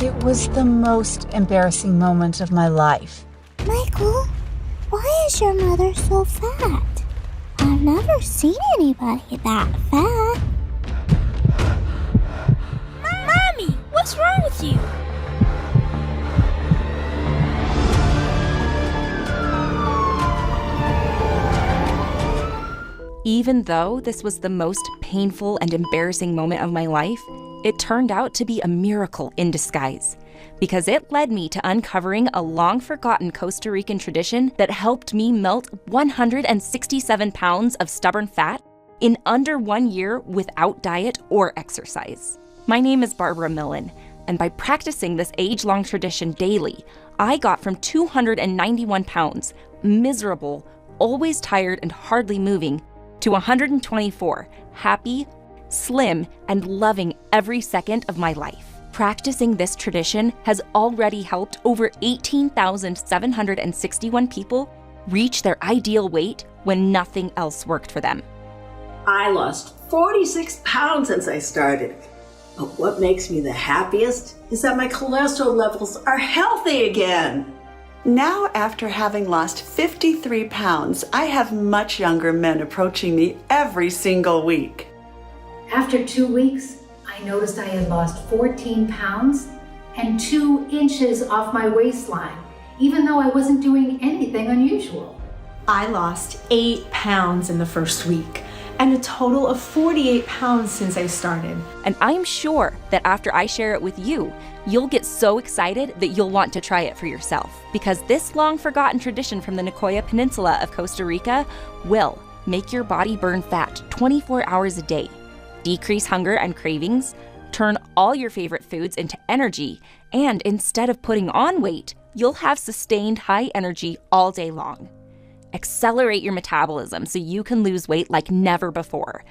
It was the most embarrassing moment of my life. Michael, why is your mother so fat? I've never seen anybody that fat. Mommy, what's wrong with you? Even though this was the most painful and embarrassing moment of my life, it turned out to be a miracle in disguise, because it led me to uncovering a long-forgotten Costa Rican tradition that helped me melt 167 pounds of stubborn fat in under 1 year without diet or exercise. My name is Barbara Millen, and by practicing this age-long tradition daily, I got from 291 pounds, miserable, always tired and hardly moving, to 124, happy, slim, and loving every second of my life. Practicing this tradition has already helped over 18,761 people reach their ideal weight when nothing else worked for them. I lost 46 pounds since I started. But what makes me the happiest is that my cholesterol levels are healthy again. Now, after having lost 53 pounds, I have much younger men approaching me every single week. After 2 weeks, I noticed I had lost 14 pounds and 2 inches off my waistline, even though I wasn't doing anything unusual. I lost 8 pounds in the first week, and a total of 48 pounds since I started. And I'm sure that after I share it with you, you'll get so excited that you'll want to try it for yourself, because this long-forgotten tradition from the Nicoya Peninsula of Costa Rica will make your body burn fat 24 hours a day, decrease hunger and cravings, turn all your favorite foods into energy, and instead of putting on weight, you'll have sustained high energy all day long. Accelerate your metabolism so you can lose weight like never before.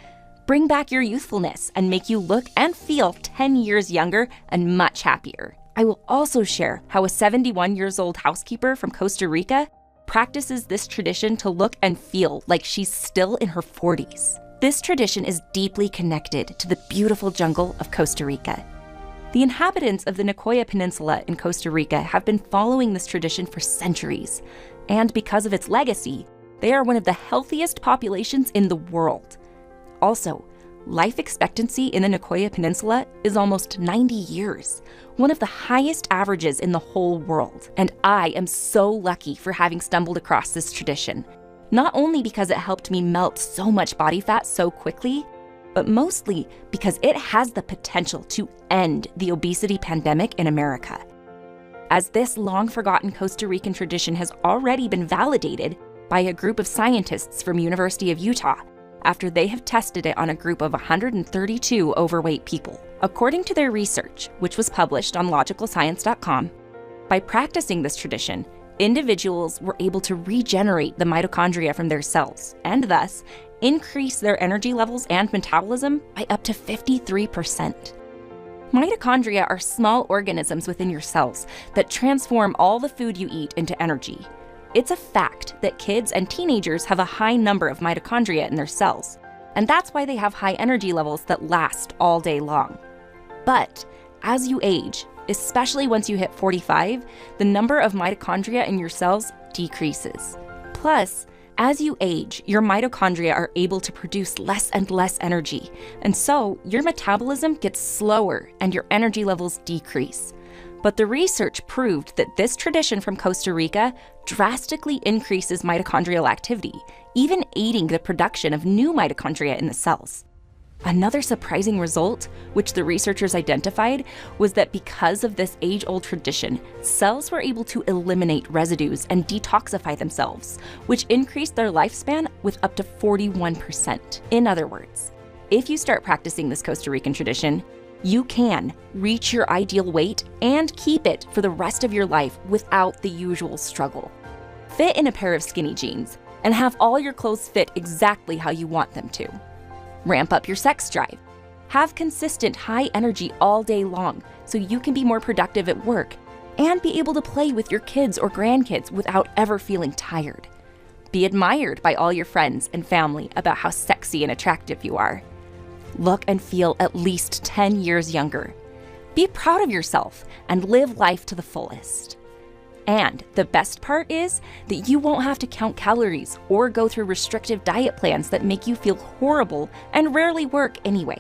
Bring back your youthfulness and make you look and feel 10 years younger and much happier. I will also share how a 71-year-old housekeeper from Costa Rica practices this tradition to look and feel like she's still in her 40s. This tradition is deeply connected to the beautiful jungle of Costa Rica. The inhabitants of the Nicoya Peninsula in Costa Rica have been following this tradition for centuries, and because of its legacy, they are one of the healthiest populations in the world. Also, life expectancy in the Nicoya Peninsula is almost 90 years, one of the highest averages in the whole world. And I am so lucky for having stumbled across this tradition, not only because it helped me melt so much body fat so quickly, but mostly because it has the potential to end the obesity pandemic in America. As this long-forgotten Costa Rican tradition has already been validated by a group of scientists from University of Utah, after they have tested it on a group of 132 overweight people. According to their research, which was published on logicalscience.com, by practicing this tradition, individuals were able to regenerate the mitochondria from their cells, and thus increase their energy levels and metabolism by up to 53%. Mitochondria are small organisms within your cells that transform all the food you eat into energy. It's a fact that kids and teenagers have a high number of mitochondria in their cells, and that's why they have high energy levels that last all day long. But as you age, especially once you hit 45, the number of mitochondria in your cells decreases. Plus, as you age, your mitochondria are able to produce less and less energy, and so your metabolism gets slower and your energy levels decrease. But the research proved that this tradition from Costa Rica drastically increases mitochondrial activity, even aiding the production of new mitochondria in the cells. Another surprising result, which the researchers identified, was that because of this age-old tradition, cells were able to eliminate residues and detoxify themselves, which increased their lifespan with up to 41%. In other words, if you start practicing this Costa Rican tradition, you can reach your ideal weight and keep it for the rest of your life without the usual struggle. Fit in a pair of skinny jeans and have all your clothes fit exactly how you want them to. Ramp up your sex drive. Have consistent high energy all day long so you can be more productive at work and be able to play with your kids or grandkids without ever feeling tired. Be admired by all your friends and family about how sexy and attractive you are. Look and feel at least 10 years younger. Be proud of yourself and live life to the fullest. And the best part is that you won't have to count calories or go through restrictive diet plans that make you feel horrible and rarely work anyway.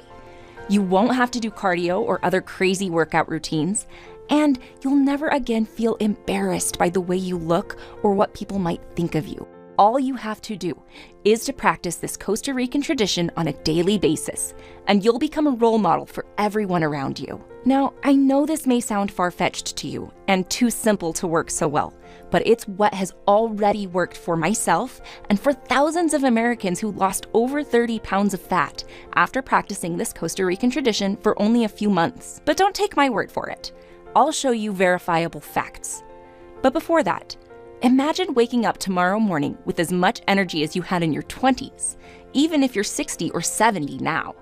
You won't have to do cardio or other crazy workout routines, and you'll never again feel embarrassed by the way you look or what people might think of you. All you have to do is to practice this Costa Rican tradition on a daily basis, and you'll become a role model for everyone around you. Now, I know this may sound far-fetched to you and too simple to work so well, but it's what has already worked for myself and for thousands of Americans who lost over 30 pounds of fat after practicing this Costa Rican tradition for only a few months. But don't take my word for it. I'll show you verifiable facts. But before that, imagine waking up tomorrow morning with as much energy as you had in your 20s, even if you're 60 or 70 now.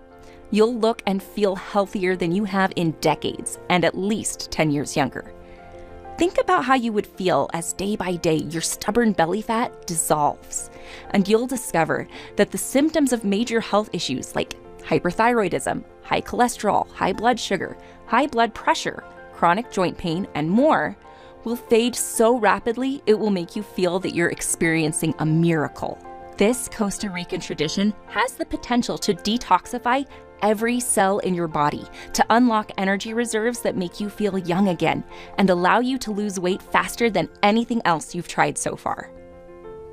You'll look and feel healthier than you have in decades and at least 10 years younger. Think about how you would feel as day by day your stubborn belly fat dissolves, and you'll discover that the symptoms of major health issues like hyperthyroidism, high cholesterol, high blood sugar, high blood pressure, chronic joint pain, and more will fade so rapidly it will make you feel that you're experiencing a miracle. This Costa Rican tradition has the potential to detoxify every cell in your body, to unlock energy reserves that make you feel young again, and allow you to lose weight faster than anything else you've tried so far.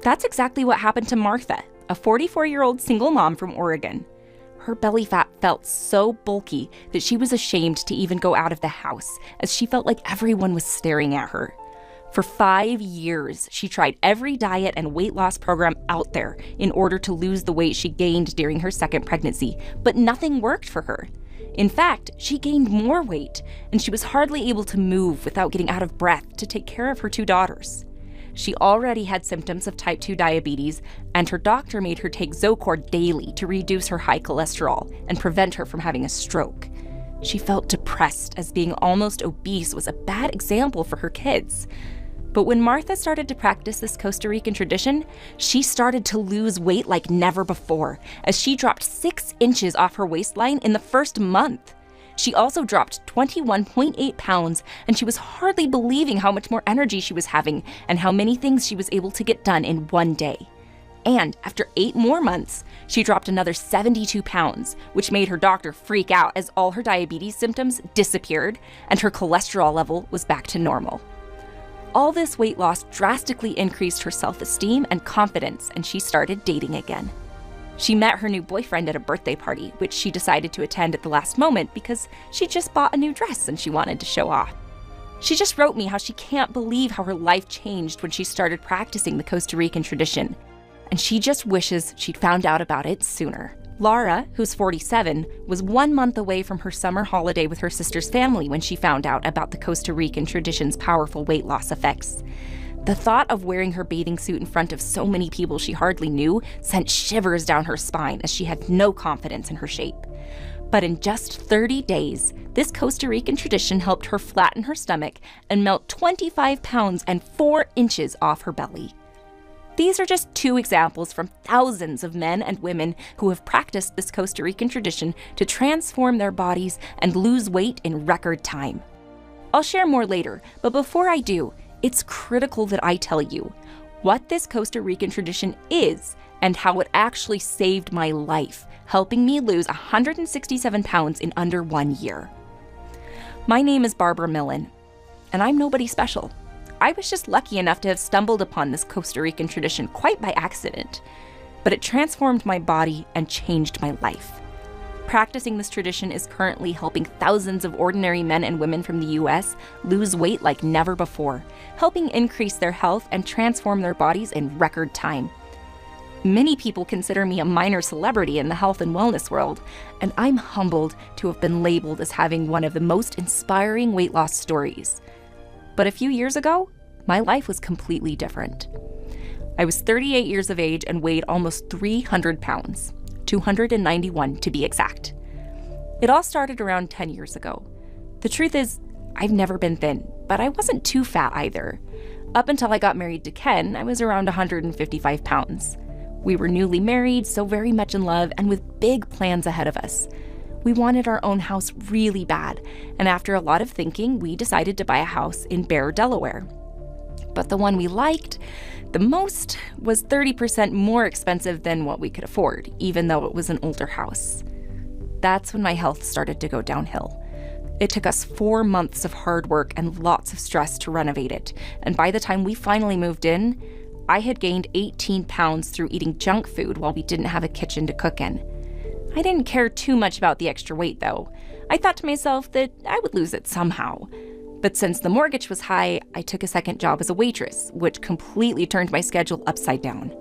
That's exactly what happened to Martha, a 44-year-old single mom from Oregon. Her belly fat felt so bulky that she was ashamed to even go out of the house, as she felt like everyone was staring at her. For 5 years, she tried every diet and weight loss program out there in order to lose the weight she gained during her second pregnancy, but nothing worked for her. In fact, she gained more weight, and she was hardly able to move without getting out of breath to take care of her 2 daughters. She already had symptoms of type 2 diabetes, and her doctor made her take Zocor daily to reduce her high cholesterol and prevent her from having a stroke. She felt depressed, as being almost obese was a bad example for her kids. But when Martha started to practice this Costa Rican tradition, she started to lose weight like never before, as she dropped 6 inches off her waistline in the first month. She also dropped 21.8 pounds, and she was hardly believing how much more energy she was having and how many things she was able to get done in one day. And after 8 more months, she dropped another 72 pounds, which made her doctor freak out as all her diabetes symptoms disappeared and her cholesterol level was back to normal. All this weight loss drastically increased her self-esteem and confidence, and she started dating again. She met her new boyfriend at a birthday party, which she decided to attend at the last moment because she just bought a new dress and she wanted to show off. She just wrote me how she can't believe how her life changed when she started practicing the Costa Rican tradition, and she just wishes she'd found out about it sooner. Laura, who's 47, was 1 month away from her summer holiday with her sister's family when she found out about the Costa Rican tradition's powerful weight loss effects. The thought of wearing her bathing suit in front of so many people she hardly knew sent shivers down her spine, as she had no confidence in her shape. But in just 30 days, this Costa Rican tradition helped her flatten her stomach and melt 25 pounds and 4 inches off her belly. These are just 2 examples from thousands of men and women who have practiced this Costa Rican tradition to transform their bodies and lose weight in record time. I'll share more later, but before I do, it's critical that I tell you what this Costa Rican tradition is and how it actually saved my life, helping me lose 167 pounds in under 1 year. My name is Barbara Millen, and I'm nobody special. I was just lucky enough to have stumbled upon this Costa Rican tradition quite by accident, but it transformed my body and changed my life. Practicing this tradition is currently helping thousands of ordinary men and women from the US lose weight like never before, helping increase their health and transform their bodies in record time. Many people consider me a minor celebrity in the health and wellness world, and I'm humbled to have been labeled as having one of the most inspiring weight loss stories. But a few years ago, my life was completely different. I was 38 years of age and weighed almost 300 pounds, 291 to be exact. It all started around 10 years ago. The truth is, I've never been thin, but I wasn't too fat either. Up until I got married to Ken, I was around 155 pounds. We were newly married, so very much in love and with big plans ahead of us. We wanted our own house really bad, and after a lot of thinking, we decided to buy a house in Bear, Delaware. But the one we liked the most was 30% more expensive than what we could afford, even though it was an older house. That's when my health started to go downhill. It took us 4 months of hard work and lots of stress to renovate it, and by the time we finally moved in, I had gained 18 pounds through eating junk food while we didn't have a kitchen to cook in. I didn't care too much about the extra weight, though. I thought to myself that I would lose it somehow. But since the mortgage was high, I took a second job as a waitress, which completely turned my schedule upside down.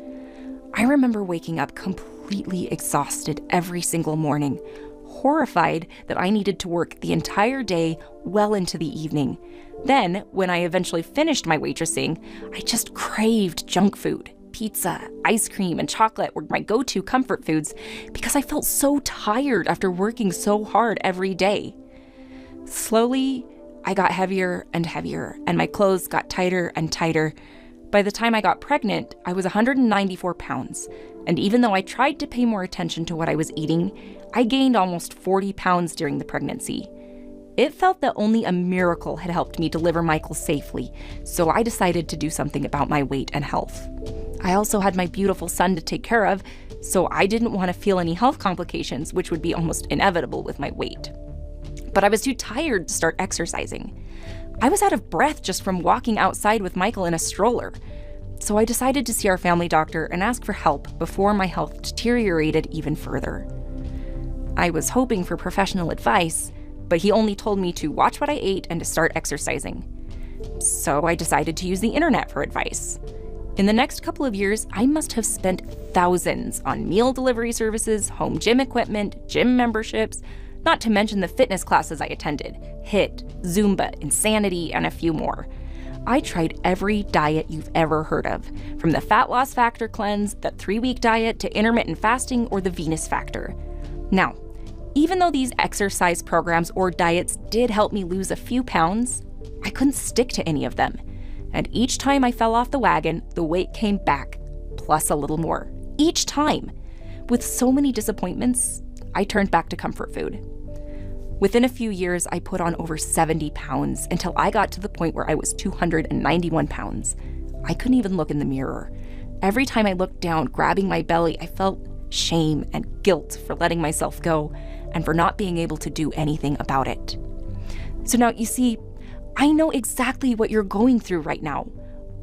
I remember waking up completely exhausted every single morning, horrified that I needed to work the entire day well into the evening. Then, when I eventually finished my waitressing, I just craved junk food. Pizza, ice cream, and chocolate were my go-to comfort foods because I felt so tired after working so hard every day. Slowly, I got heavier and heavier, and my clothes got tighter and tighter. By the time I got pregnant, I was 194 pounds, and even though I tried to pay more attention to what I was eating, I gained almost 40 pounds during the pregnancy. It felt that only a miracle had helped me deliver Michael safely, so I decided to do something about my weight and health. I also had my beautiful son to take care of, so I didn't want to feel any health complications, which would be almost inevitable with my weight. But I was too tired to start exercising. I was out of breath just from walking outside with Michael in a stroller. So I decided to see our family doctor and ask for help before my health deteriorated even further. I was hoping for professional advice, but he only told me to watch what I ate and to start exercising. So I decided to use the internet for advice. In the next couple of years, I must have spent thousands on meal delivery services, home gym equipment, gym memberships, not to mention the fitness classes I attended, HIIT, Zumba, Insanity, and a few more. I tried every diet you've ever heard of, from the Fat Loss Factor cleanse, the 3-week diet, to intermittent fasting, or the Venus Factor. Now, even though these exercise programs or diets did help me lose a few pounds, I couldn't stick to any of them. And each time I fell off the wagon, the weight came back, plus a little more. Each time. With so many disappointments, I turned back to comfort food. Within a few years, I put on over 70 pounds until I got to the point where I was 291 pounds. I couldn't even look in the mirror. Every time I looked down, grabbing my belly, I felt shame and guilt for letting myself go and for not being able to do anything about it. So now, you see, I know exactly what you're going through right now.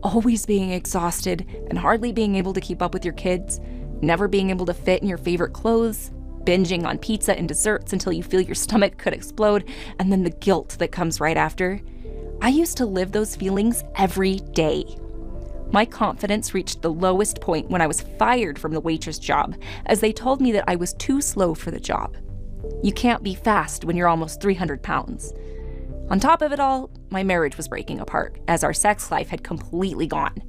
Always being exhausted and hardly being able to keep up with your kids, never being able to fit in your favorite clothes, binging on pizza and desserts until you feel your stomach could explode, and then the guilt that comes right after. I used to live those feelings every day. My confidence reached the lowest point when I was fired from the waitress job, as they told me that I was too slow for the job. You can't be fast when you're almost 300 pounds. On top of it all, my marriage was breaking apart, as our sex life had completely gone.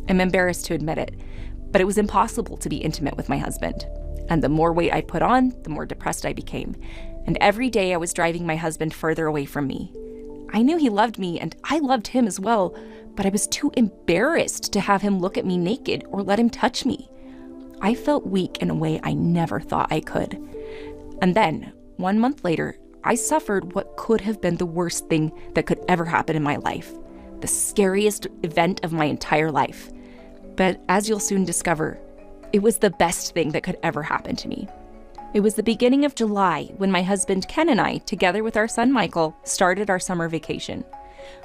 I'm embarrassed to admit it, but it was impossible to be intimate with my husband. And the more weight I put on, the more depressed I became. And every day I was driving my husband further away from me. I knew he loved me, and I loved him as well, but I was too embarrassed to have him look at me naked or let him touch me. I felt weak in a way I never thought I could. And then, 1 month later, I suffered what could have been the worst thing that could ever happen in my life. The scariest event of my entire life. But as you'll soon discover, it was the best thing that could ever happen to me. It was the beginning of July when my husband Ken and I, together with our son Michael, started our summer vacation.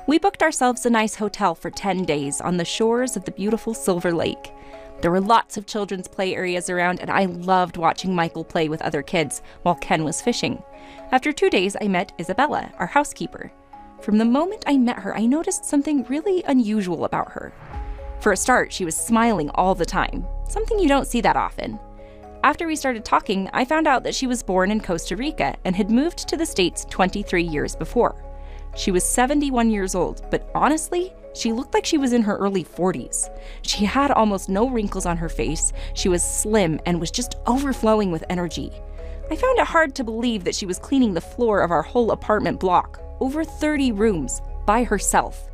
We booked ourselves a nice hotel for 10 days on the shores of the beautiful Silver Lake. There were lots of children's play areas around, and I loved watching Michael play with other kids while Ken was fishing. After 2 days, I met Isabella, our housekeeper. From the moment I met her, I noticed something really unusual about her. For a start, she was smiling all the time, something you don't see that often. After we started talking, I found out that she was born in Costa Rica and had moved to the States 23 years before. She was 71 years old, but honestly, she looked like she was in her early 40s. She had almost no wrinkles on her face, she was slim and was just overflowing with energy. I found it hard to believe that she was cleaning the floor of our whole apartment block, over 30 rooms, by herself.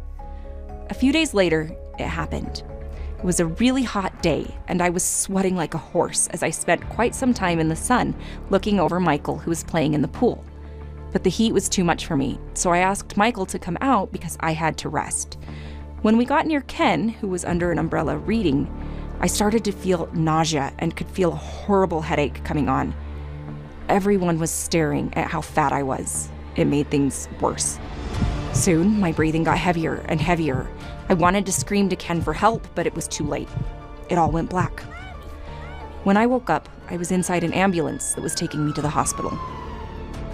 A few days later, it happened. It was a really hot day, and I was sweating like a horse as I spent quite some time in the sun looking over Michael, who was playing in the pool. But the heat was too much for me, so I asked Michael to come out because I had to rest. When we got near Ken, who was under an umbrella reading, I started to feel nausea and could feel a horrible headache coming on. Everyone was staring at how fat I was. It made things worse. Soon, my breathing got heavier and heavier. I wanted to scream to Ken for help, but it was too late. It all went black. When I woke up, I was inside an ambulance that was taking me to the hospital.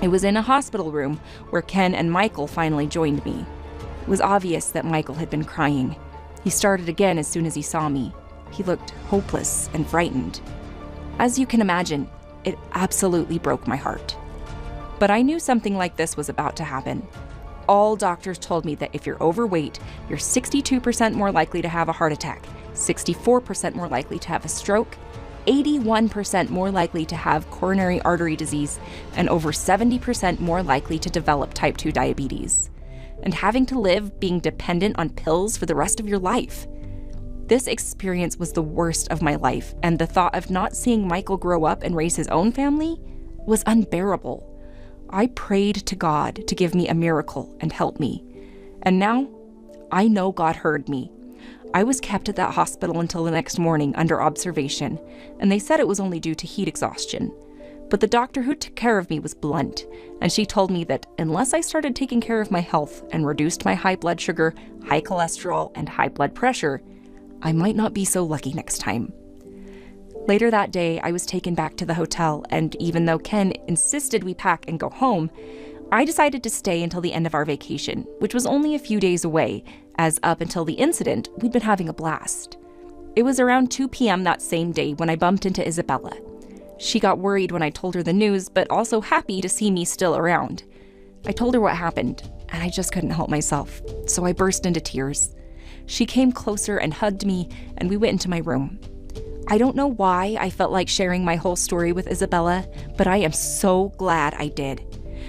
I was in a hospital room where Ken and Michael finally joined me. It was obvious that Michael had been crying. He started again as soon as he saw me. He looked hopeless and frightened. As you can imagine, it absolutely broke my heart. But I knew something like this was about to happen. All doctors told me that if you're overweight, you're 62% more likely to have a heart attack, 64% more likely to have a stroke, 81% more likely to have coronary artery disease, and over 70% more likely to develop type 2 diabetes. And having to live being dependent on pills for the rest of your life. This experience was the worst of my life, and the thought of not seeing Michael grow up and raise his own family was unbearable. I prayed to God to give me a miracle and help me. And now, I know God heard me. I was kept at that hospital until the next morning under observation, and they said it was only due to heat exhaustion. But the doctor who took care of me was blunt, and she told me that unless I started taking care of my health and reduced my high blood sugar, high cholesterol, and high blood pressure, I might not be so lucky next time. Later that day, I was taken back to the hotel, and even though Ken insisted we pack and go home, I decided to stay until the end of our vacation, which was only a few days away, as up until the incident, we'd been having a blast. It was around 2 p.m. that same day when I bumped into Isabella. She got worried when I told her the news, but also happy to see me still around. I told her what happened, and I just couldn't help myself, so I burst into tears. She came closer and hugged me, and we went into my room. I don't know why I felt like sharing my whole story with Isabella, but I am so glad I did.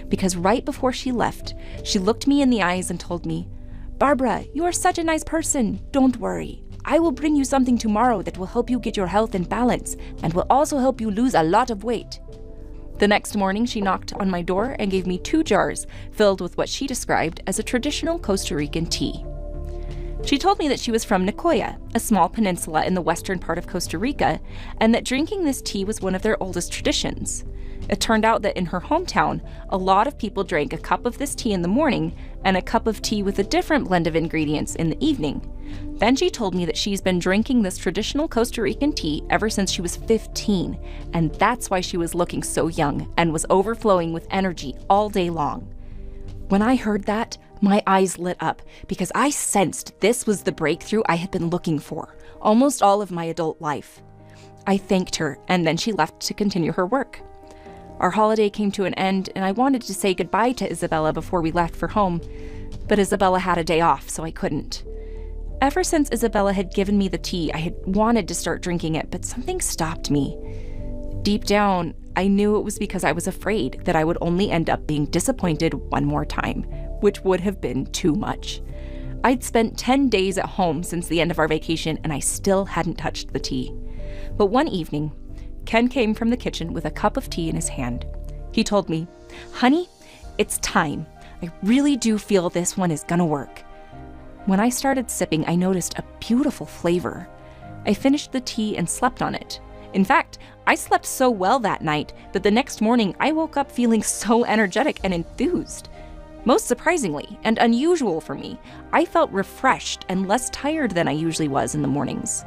Because right before she left, she looked me in the eyes and told me, "Barbara, you are such a nice person. Don't worry. I will bring you something tomorrow that will help you get your health in balance and will also help you lose a lot of weight." The next morning, she knocked on my door and gave me 2 jars filled with what she described as a traditional Costa Rican tea. She told me that she was from Nicoya, a small peninsula in the western part of Costa Rica, and that drinking this tea was one of their oldest traditions. It turned out that in her hometown, a lot of people drank a cup of this tea in the morning and a cup of tea with a different blend of ingredients in the evening. Then she told me that she's been drinking this traditional Costa Rican tea ever since she was 15, and that's why she was looking so young and was overflowing with energy all day long. When I heard that, my eyes lit up because I sensed this was the breakthrough I had been looking for almost all of my adult life. I thanked her, and then she left to continue her work. Our holiday came to an end, and I wanted to say goodbye to Isabella before we left for home, but Isabella had a day off, so I couldn't. Ever since Isabella had given me the tea, I had wanted to start drinking it, but something stopped me. Deep down, I knew it was because I was afraid that I would only end up being disappointed one more time, which would have been too much. I'd spent 10 days at home since the end of our vacation, and I still hadn't touched the tea. But one evening, Ken came from the kitchen with a cup of tea in his hand. He told me, "Honey, it's time. I really do feel this one is gonna work." When I started sipping, I noticed a beautiful flavor. I finished the tea and slept on it. In fact, I slept so well that night that the next morning I woke up feeling so energetic and enthused. Most surprisingly, and unusual for me, I felt refreshed and less tired than I usually was in the mornings.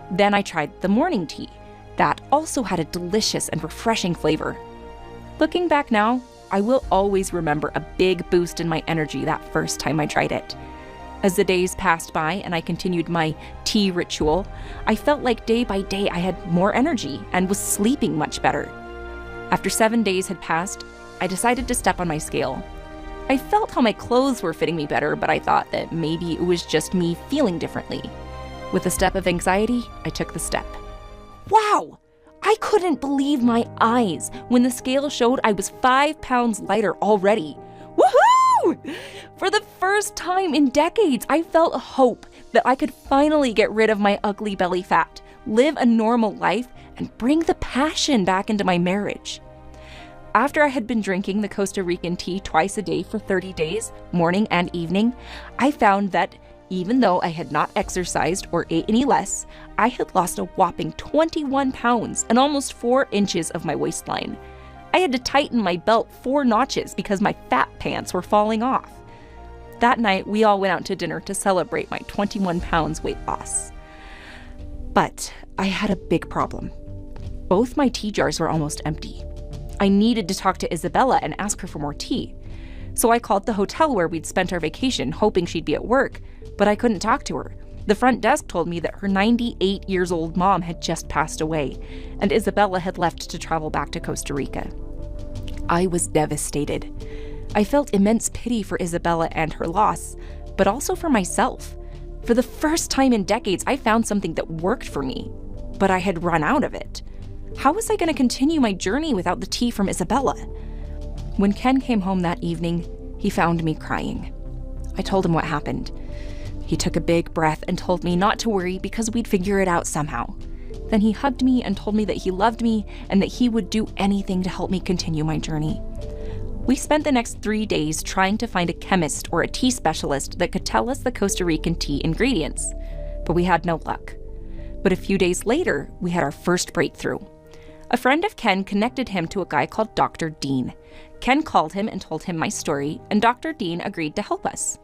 Then I tried the morning tea. That also had a delicious and refreshing flavor. Looking back now, I will always remember a big boost in my energy that first time I tried it. As the days passed by and I continued my tea ritual, I felt like day by day I had more energy and was sleeping much better. After 7 days had passed, I decided to step on my scale. I felt how my clothes were fitting me better, but I thought that maybe it was just me feeling differently. With a step of anxiety, I took the step. Wow! I couldn't believe my eyes when the scale showed I was 5 pounds lighter already. Woohoo! For the first time in decades, I felt hope that I could finally get rid of my ugly belly fat, live a normal life, and bring the passion back into my marriage. After I had been drinking the Costa Rican tea twice a day for 30 days, morning and evening, I found that even though I had not exercised or ate any less, I had lost a whopping 21 pounds and almost 4 inches of my waistline. I had to tighten my belt 4 notches because my fat pants were falling off. That night, we all went out to dinner to celebrate my 21 pounds weight loss. But I had a big problem. Both my tea jars were almost empty. I needed to talk to Isabella and ask her for more tea. So I called the hotel where we'd spent our vacation, hoping she'd be at work, but I couldn't talk to her. The front desk told me that her 98 years old mom had just passed away, and Isabella had left to travel back to Costa Rica. I was devastated. I felt immense pity for Isabella and her loss, but also for myself. For the first time in decades, I found something that worked for me, but I had run out of it. How was I going to continue my journey without the tea from Isabella? When Ken came home that evening, he found me crying. I told him what happened. He took a big breath and told me not to worry because we'd figure it out somehow. Then he hugged me and told me that he loved me and that he would do anything to help me continue my journey. We spent the next 3 days trying to find a chemist or a tea specialist that could tell us the Costa Rican tea ingredients, but we had no luck. But a few days later, we had our first breakthrough. A friend of Ken connected him to a guy called Dr. Dean. Ken called him and told him my story, and Dr. Dean agreed to help us.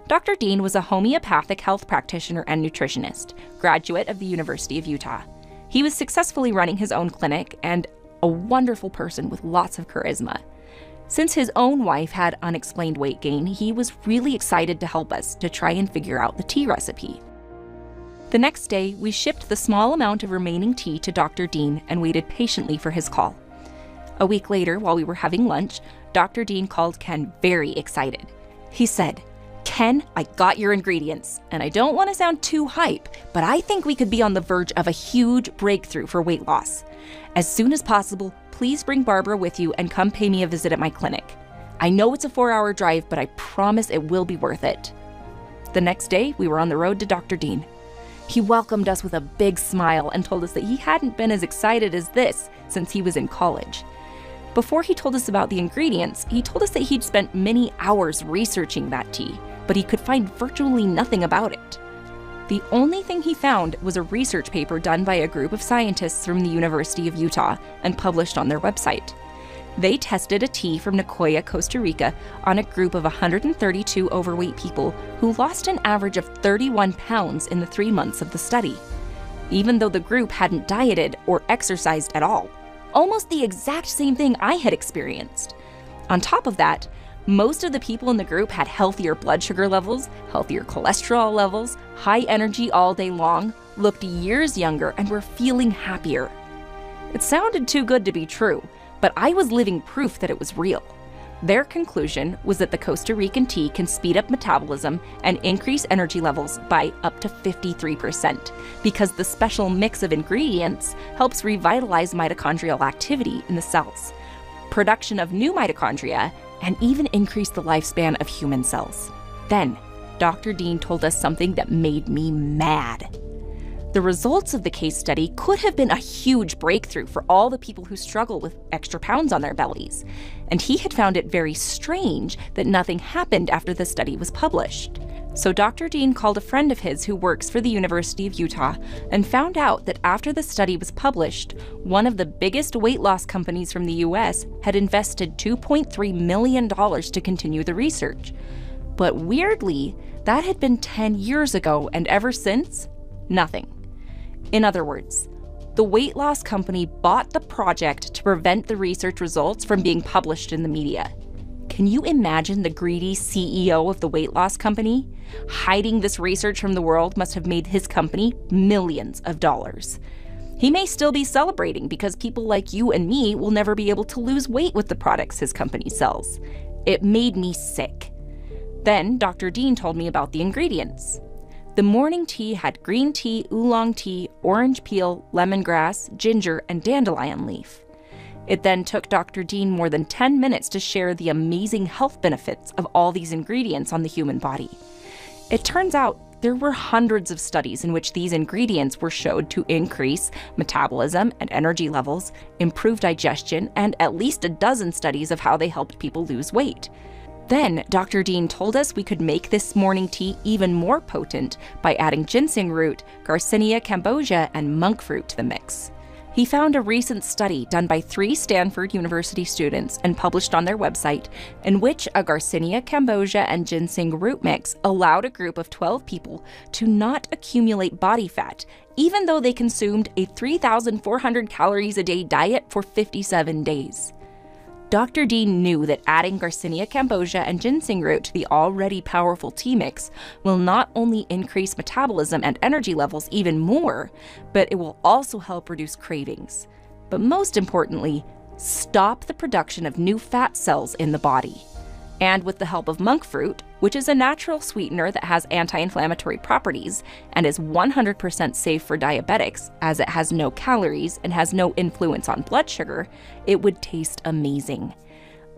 Dr. Dean was a homeopathic health practitioner and nutritionist, graduate of the University of Utah. He was successfully running his own clinic and a wonderful person with lots of charisma. Since his own wife had unexplained weight gain, he was really excited to help us to try and figure out the tea recipe. The next day, we shipped the small amount of remaining tea to Dr. Dean and waited patiently for his call. A week later, while we were having lunch, Dr. Dean called Ken very excited. He said, "Ken, I got your ingredients, and I don't want to sound too hype, but I think we could be on the verge of a huge breakthrough for weight loss. As soon as possible, please bring Barbara with you and come pay me a visit at my clinic. I know it's a 4-hour drive, but I promise it will be worth it." The next day, we were on the road to Dr. Dean. He welcomed us with a big smile and told us that he hadn't been as excited as this since he was in college. Before he told us about the ingredients, he told us that he'd spent many hours researching that tea, but he could find virtually nothing about it. The only thing he found was a research paper done by a group of scientists from the University of Utah and published on their website. They tested a tea from Nicoya, Costa Rica on a group of 132 overweight people who lost an average of 31 pounds in the 3 months of the study, even though the group hadn't dieted or exercised at all. Almost the exact same thing I had experienced. On top of that, most of the people in the group had healthier blood sugar levels, healthier cholesterol levels, high energy all day long, looked years younger, and were feeling happier. It sounded too good to be true, but I was living proof that it was real. Their conclusion was that the Costa Rican tea can speed up metabolism and increase energy levels by up to 53% because the special mix of ingredients helps revitalize mitochondrial activity in the cells, production of new mitochondria, and even increase the lifespan of human cells. Then, Dr. Dean told us something that made me mad. The results of the case study could have been a huge breakthrough for all the people who struggle with extra pounds on their bellies, and he had found it very strange that nothing happened after the study was published. So Dr. Dean called a friend of his who works for the University of Utah and found out that after the study was published, one of the biggest weight loss companies from the US had invested $2.3 million to continue the research. But weirdly, that had been 10 years ago, and ever since, nothing. In other words, the weight loss company bought the project to prevent the research results from being published in the media. Can you imagine the greedy CEO of the weight loss company? Hiding this research from the world must have made his company millions of dollars. He may still be celebrating because people like you and me will never be able to lose weight with the products his company sells. It made me sick. Then Dr. Dean told me about the ingredients. The morning tea had green tea, oolong tea, orange peel, lemongrass, ginger, and dandelion leaf. It then took Dr. Dean more than 10 minutes to share the amazing health benefits of all these ingredients on the human body. It turns out There were hundreds of studies in which these ingredients were showed to increase metabolism and energy levels, improve digestion, and at least a dozen studies of how they helped people lose weight. Then, Dr. Dean told us we could make this morning tea even more potent by adding ginseng root, Garcinia cambogia, and monk fruit to the mix. He found a recent study done by 3 Stanford University students and published on their website, in which a Garcinia cambogia and ginseng root mix allowed a group of 12 people to not accumulate body fat, even though they consumed a 3,400 calories a day diet for 57 days. Dr. Dean knew that adding Garcinia cambogia and ginseng root to the already powerful tea mix will not only increase metabolism and energy levels even more, but it will also help reduce cravings. But most importantly, stop the production of new fat cells in the body. And with the help of monk fruit, which is a natural sweetener that has anti-inflammatory properties and is 100% safe for diabetics as it has no calories and has no influence on blood sugar, it would taste amazing.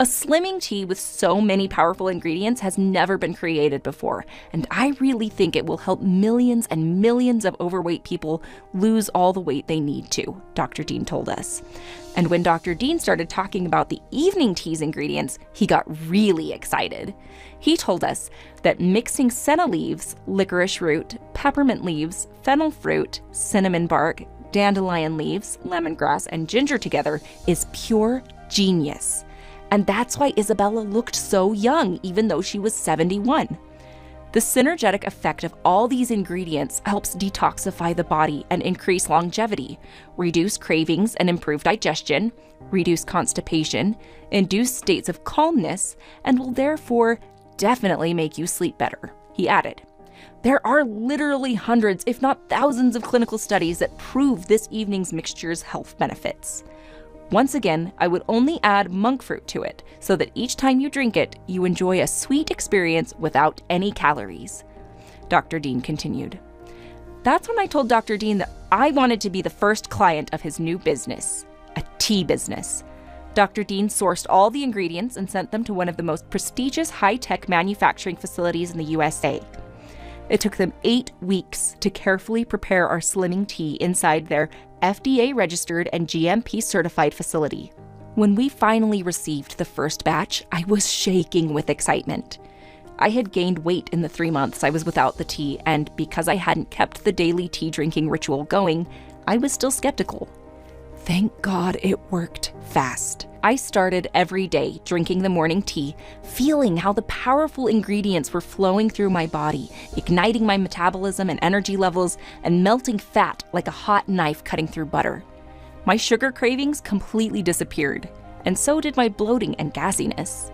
A slimming tea with so many powerful ingredients has never been created before, and I really think it will help millions and millions of overweight people lose all the weight they need to, Dr. Dean told us. And when Dr. Dean started talking about the evening tea's ingredients, he got really excited. He told us that mixing senna leaves, licorice root, peppermint leaves, fennel fruit, cinnamon bark, dandelion leaves, lemongrass, and ginger together is pure genius. And that's why Isabella looked so young, even though she was 71. The synergetic effect of all these ingredients helps detoxify the body and increase longevity, reduce cravings and improve digestion, reduce constipation, induce states of calmness, and will therefore definitely make you sleep better, he added. There are literally hundreds, if not thousands, of clinical studies that prove this evening's mixture's health benefits. Once again, I would only add monk fruit to it, so that each time you drink it, you enjoy a sweet experience without any calories. Dr. Dean continued. That's when I told Dr. Dean that I wanted to be the first client of his new business, a tea business. Dr. Dean sourced all the ingredients and sent them to one of the most prestigious high-tech manufacturing facilities in the USA. It took them 8 weeks to carefully prepare our slimming tea inside their FDA-registered and GMP-certified facility. When we finally received the first batch, I was shaking with excitement. I had gained weight in the 3 months I was without the tea, and because I hadn't kept the daily tea drinking ritual going, I was still skeptical. Thank God it worked fast. I started every day drinking the morning tea, feeling how the powerful ingredients were flowing through my body, igniting my metabolism and energy levels, and melting fat like a hot knife cutting through butter. My sugar cravings completely disappeared, and so did my bloating and gassiness.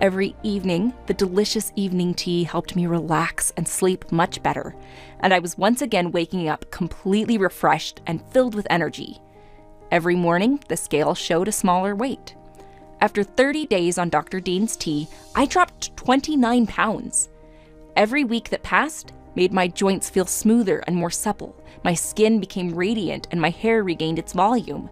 Every evening, the delicious evening tea helped me relax and sleep much better, and I was once again waking up completely refreshed and filled with energy. Every morning, the scale showed a smaller weight. After 30 days on Dr. Dean's tea, I dropped 29 pounds. Every week that passed made my joints feel smoother and more supple. My skin became radiant and my hair regained its volume.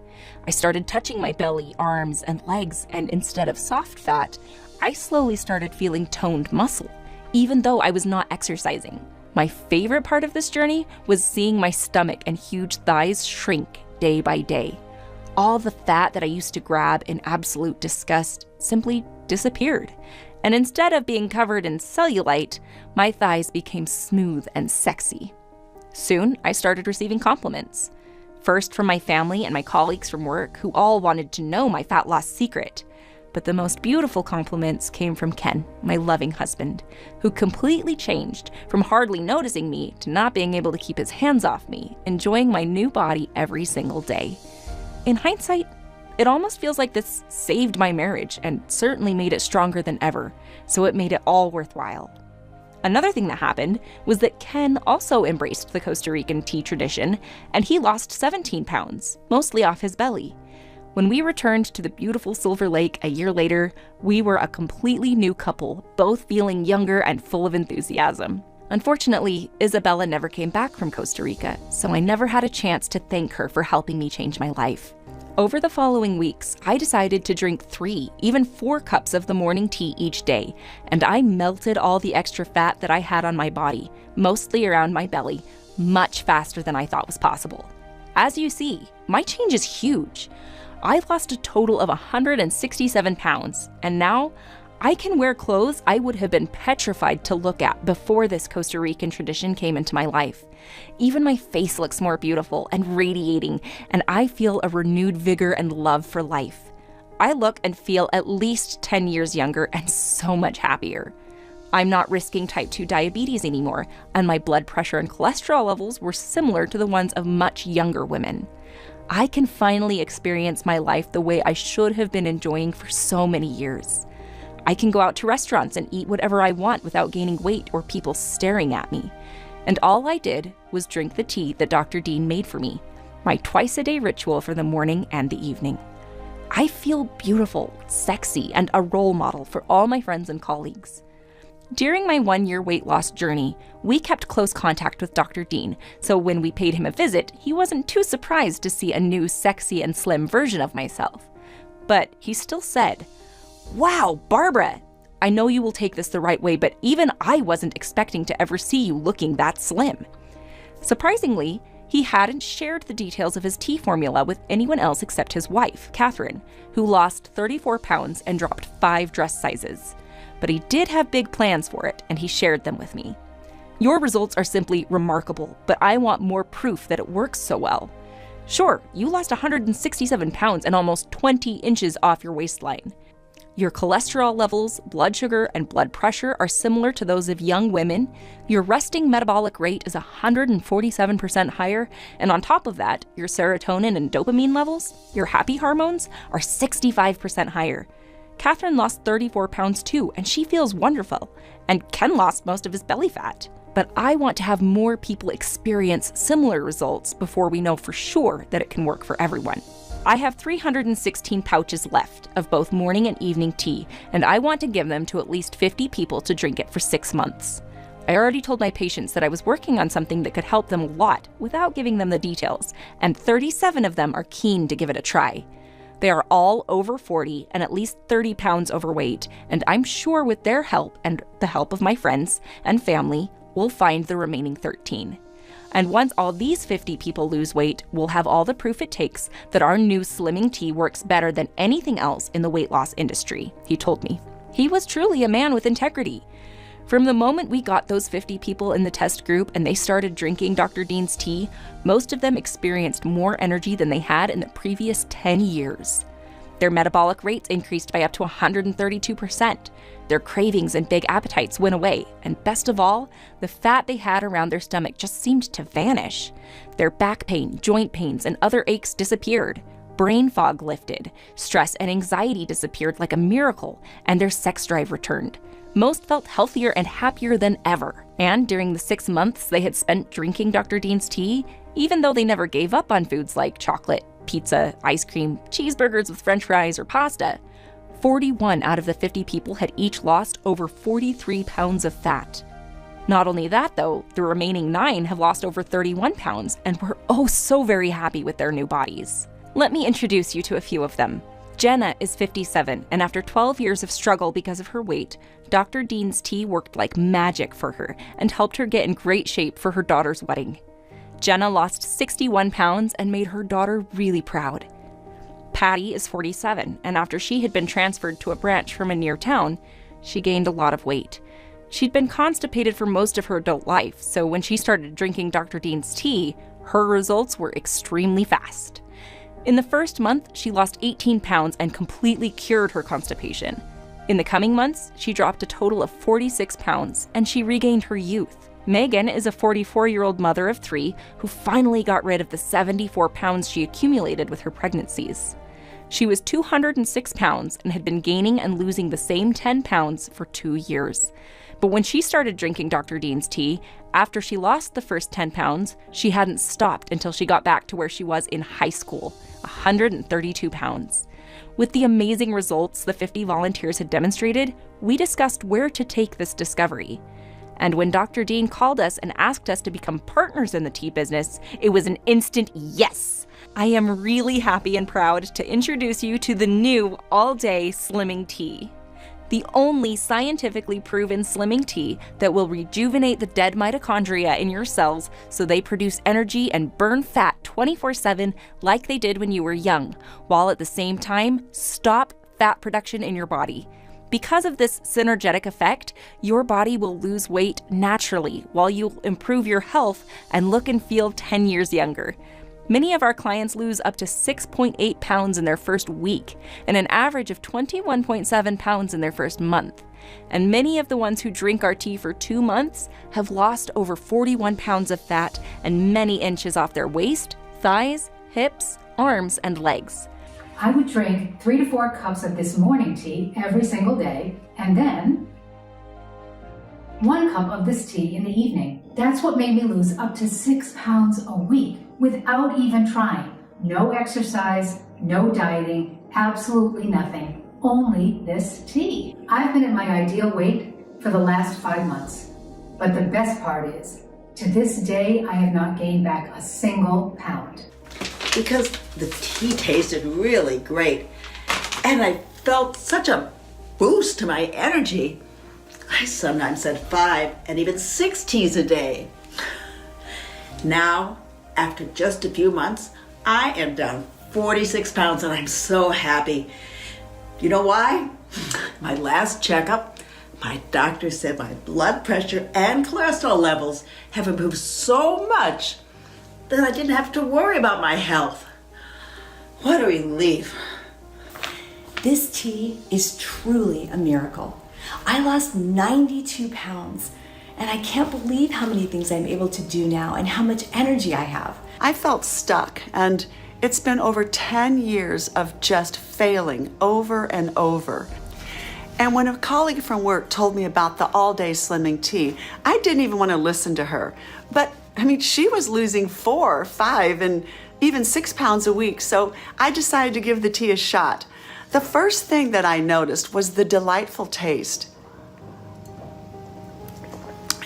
I started touching my belly, arms, and legs, and instead of soft fat, I slowly started feeling toned muscle, even though I was not exercising. My favorite part of this journey was seeing my stomach and huge thighs shrink day by day. All the fat that I used to grab in absolute disgust simply disappeared. And instead of being covered in cellulite, my thighs became smooth and sexy. Soon, I started receiving compliments. First from my family and my colleagues from work, who all wanted to know my fat loss secret. But the most beautiful compliments came from Ken, my loving husband, who completely changed from hardly noticing me to not being able to keep his hands off me, enjoying my new body every single day. In hindsight, it almost feels like this saved my marriage and certainly made it stronger than ever, so it made it all worthwhile. Another thing that happened was that Ken also embraced the Costa Rican tea tradition, and he lost 17 pounds, mostly off his belly. When we returned to the beautiful Silver Lake a year later, we were a completely new couple, both feeling younger and full of enthusiasm. Unfortunately, Isabella never came back from Costa Rica, so I never had a chance to thank her for helping me change my life. Over the following weeks, I decided to drink 3, even 4 cups of the morning tea each day, and I melted all the extra fat that I had on my body, mostly around my belly, much faster than I thought was possible. As you see, my change is huge. I lost a total of 167 pounds, and now I can wear clothes I would have been petrified to look at before this Costa Rican tradition came into my life. Even my face looks more beautiful and radiating, and I feel a renewed vigor and love for life. I look and feel at least 10 years younger and so much happier. I'm not risking type 2 diabetes anymore, and my blood pressure and cholesterol levels were similar to the ones of much younger women. I can finally experience my life the way I should have been enjoying for so many years. I can go out to restaurants and eat whatever I want without gaining weight or people staring at me. And all I did was drink the tea that Dr. Dean made for me, my twice-a-day ritual for the morning and the evening. I feel beautiful, sexy, and a role model for all my friends and colleagues. During my 1-year weight loss journey, we kept close contact with Dr. Dean, so when we paid him a visit, he wasn't too surprised to see a new sexy and slim version of myself. But he still said, "Wow, Barbara, I know you will take this the right way, but even I wasn't expecting to ever see you looking that slim." Surprisingly, he hadn't shared the details of his tea formula with anyone else except his wife, Catherine, who lost 34 pounds and dropped 5 dress sizes. But he did have big plans for it, and he shared them with me. "Your results are simply remarkable, but I want more proof that it works so well. Sure, you lost 167 pounds and almost 20 inches off your waistline. Your cholesterol levels, blood sugar, and blood pressure are similar to those of young women. Your resting metabolic rate is 147% higher, and on top of that, your serotonin and dopamine levels, your happy hormones, are 65% higher. Catherine lost 34 pounds too, and she feels wonderful, and Ken lost most of his belly fat. But I want to have more people experience similar results before we know for sure that it can work for everyone. I have 316 pouches left of both morning and evening tea, and I want to give them to at least 50 people to drink it for 6 months. I already told my patients that I was working on something that could help them a lot without giving them the details, and 37 of them are keen to give it a try. They are all over 40 and at least 30 pounds overweight, and I'm sure with their help and the help of my friends and family, we'll find the remaining 13. And once all these 50 people lose weight, we'll have all the proof it takes that our new slimming tea works better than anything else in the weight loss industry," he told me. He was truly a man with integrity. From the moment we got those 50 people in the test group and they started drinking Dr. Dean's tea, most of them experienced more energy than they had in the previous 10 years. Their metabolic rates increased by up to 132%. Their cravings and big appetites went away, and best of all, the fat they had around their stomach just seemed to vanish. Their back pain, joint pains, and other aches disappeared. Brain fog lifted. Stress and anxiety disappeared like a miracle, and their sex drive returned. Most felt healthier and happier than ever. And during the 6 months they had spent drinking Dr. Dean's tea, even though they never gave up on foods like chocolate, pizza, ice cream, cheeseburgers with french fries, or pasta, 41 out of the 50 people had each lost over 43 pounds of fat. Not only that, though, the remaining 9 have lost over 31 pounds and were oh so very happy with their new bodies. Let me introduce you to a few of them. Jenna is 57, and after 12 years of struggle because of her weight, Dr. Dean's tea worked like magic for her and helped her get in great shape for her daughter's wedding. Jenna lost 61 pounds and made her daughter really proud. Patty is 47, and after she had been transferred to a branch from a near town, she gained a lot of weight. She'd been constipated for most of her adult life, so when she started drinking Dr. Dean's tea, her results were extremely fast. In the first month, she lost 18 pounds and completely cured her constipation. In the coming months, she dropped a total of 46 pounds, and she regained her youth. Megan is a 44-year-old mother of 3 who finally got rid of the 74 pounds she accumulated with her pregnancies. She was 206 pounds and had been gaining and losing the same 10 pounds for 2 years. But when she started drinking Dr. Dean's tea, after she lost the first 10 pounds, she hadn't stopped until she got back to where she was in high school, 132 pounds. With the amazing results the 50 volunteers had demonstrated, we discussed where to take this discovery. And when Dr. Dean called us and asked us to become partners in the tea business, it was an instant yes. I am really happy and proud to introduce you to the new all-day slimming tea. The only scientifically proven slimming tea that will rejuvenate the dead mitochondria in your cells so they produce energy and burn fat 24/7 like they did when you were young, while at the same time stop fat production in your body. Because of this synergetic effect, your body will lose weight naturally while you'll improve your health and look and feel 10 years younger. Many of our clients lose up to 6.8 pounds in their first week and an average of 21.7 pounds in their first month. And many of the ones who drink our tea for 2 months have lost over 41 pounds of fat and many inches off their waist, thighs, hips, arms, and legs. I would drink 3 to 4 cups of this morning tea every single day, and then 1 cup of this tea in the evening. That's what made me lose up to 6 pounds a week without even trying. No exercise, no dieting, absolutely nothing. Only this tea. I've been at my ideal weight for the last 5 months. But the best part is, to this day, I have not gained back a single pound. Because the tea tasted really great and I felt such a boost to my energy. I sometimes said 5 and even 6 teas a day. Now, after just a few months, I am down 46 pounds and I'm so happy. You know why? My last checkup, my doctor said my blood pressure and cholesterol levels have improved so much that I didn't have to worry about my health. What a relief. This tea is truly a miracle. I lost 92 pounds, and I can't believe how many things I'm able to do now and how much energy I have. I felt stuck, and it's been over 10 years of just failing over and over. And when a colleague from work told me about the all-day slimming tea, I didn't even want to listen to her. But she was losing 4, 5, and even 6 pounds a week, so I decided to give the tea a shot. The first thing that I noticed was the delightful taste.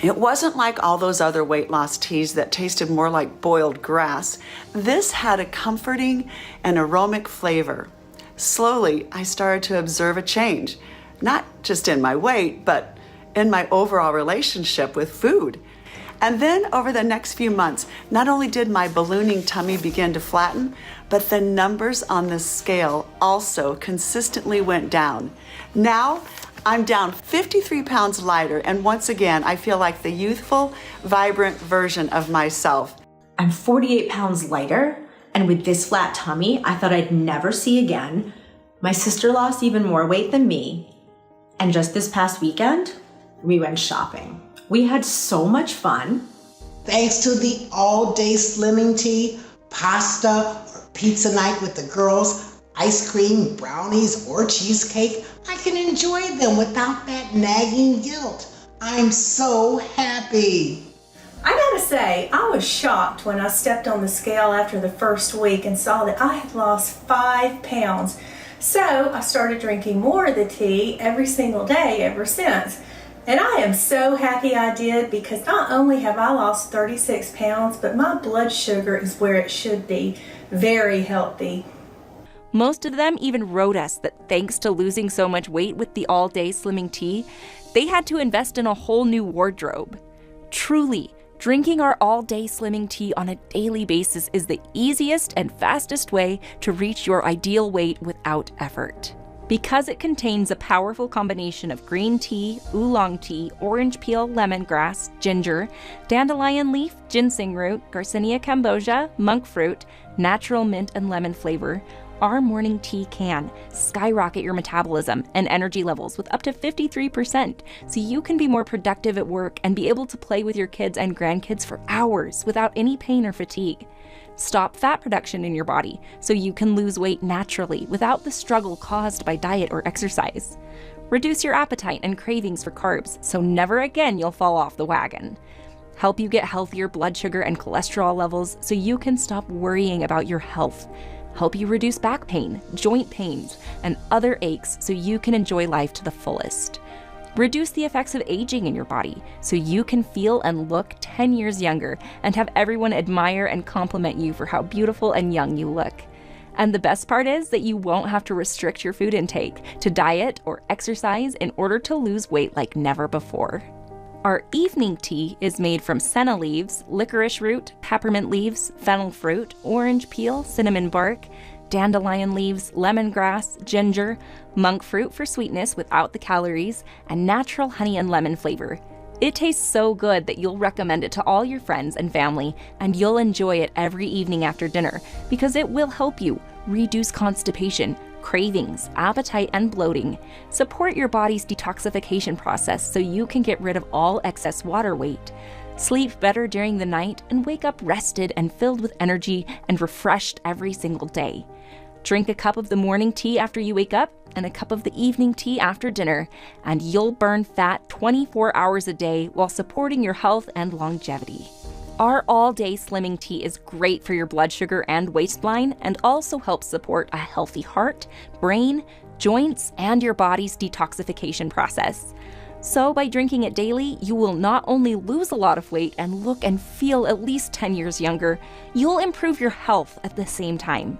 It wasn't like all those other weight loss teas that tasted more like boiled grass. This had a comforting and aromatic flavor. Slowly, I started to observe a change, not just in my weight, but in my overall relationship with food. And then over the next few months, not only did my ballooning tummy begin to flatten, but the numbers on the scale also consistently went down. Now, I'm down 53 pounds lighter, and once again, I feel like the youthful, vibrant version of myself. I'm 48 pounds lighter, and with this flat tummy, I thought I'd never see again. My sister lost even more weight than me, and just this past weekend, we went shopping. We had so much fun. Thanks to the all-day slimming tea, pasta or pizza night with the girls, ice cream, brownies, or cheesecake, I can enjoy them without that nagging guilt. I'm so happy. I gotta say, I was shocked when I stepped on the scale after the first week and saw that I had lost 5 pounds. So I started drinking more of the tea every single day ever since. And I am so happy I did, because not only have I lost 36 pounds, but my blood sugar is where it should be, very healthy. Most of them even wrote us that thanks to losing so much weight with the all-day slimming tea, they had to invest in a whole new wardrobe. Truly, drinking our all-day slimming tea on a daily basis is the easiest and fastest way to reach your ideal weight without effort. Because it contains a powerful combination of green tea, oolong tea, orange peel, lemongrass, ginger, dandelion leaf, ginseng root, Garcinia cambogia, monk fruit, natural mint and lemon flavor, our morning tea can skyrocket your metabolism and energy levels with up to 53%, so you can be more productive at work and be able to play with your kids and grandkids for hours without any pain or fatigue. Stop fat production in your body so you can lose weight naturally without the struggle caused by diet or exercise. Reduce your appetite and cravings for carbs so never again you'll fall off the wagon. Help you get healthier blood sugar and cholesterol levels so you can stop worrying about your health. Help you reduce back pain, joint pains, and other aches so you can enjoy life to the fullest. Reduce the effects of aging in your body so you can feel and look 10 years younger and have everyone admire and compliment you for how beautiful and young you look. And the best part is that you won't have to restrict your food intake to diet or exercise in order to lose weight like never before. Our evening tea is made from senna leaves, licorice root, peppermint leaves, fennel fruit, orange peel, cinnamon bark, dandelion leaves, lemongrass, ginger, monk fruit for sweetness without the calories, and natural honey and lemon flavor. It tastes so good that you'll recommend it to all your friends and family, and you'll enjoy it every evening after dinner because it will help you reduce constipation, cravings, appetite, and bloating, support your body's detoxification process so you can get rid of all excess water weight, sleep better during the night, and wake up rested and filled with energy and refreshed every single day. Drink a cup of the morning tea after you wake up and a cup of the evening tea after dinner, and you'll burn fat 24 hours a day while supporting your health and longevity. Our all-day slimming tea is great for your blood sugar and waistline and also helps support a healthy heart, brain, joints, and your body's detoxification process. So by drinking it daily, you will not only lose a lot of weight and look and feel at least 10 years younger, you'll improve your health at the same time.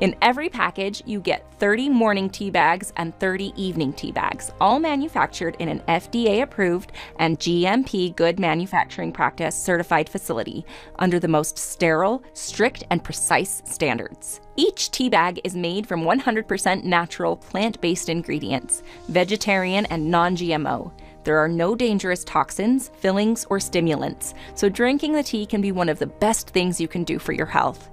In every package, you get 30 morning tea bags and 30 evening tea bags, all manufactured in an FDA-approved and GMP Good Manufacturing Practice certified facility under the most sterile, strict, and precise standards. Each tea bag is made from 100% natural, plant-based ingredients, vegetarian and non-GMO. There are no dangerous toxins, fillings, or stimulants, so drinking the tea can be one of the best things you can do for your health.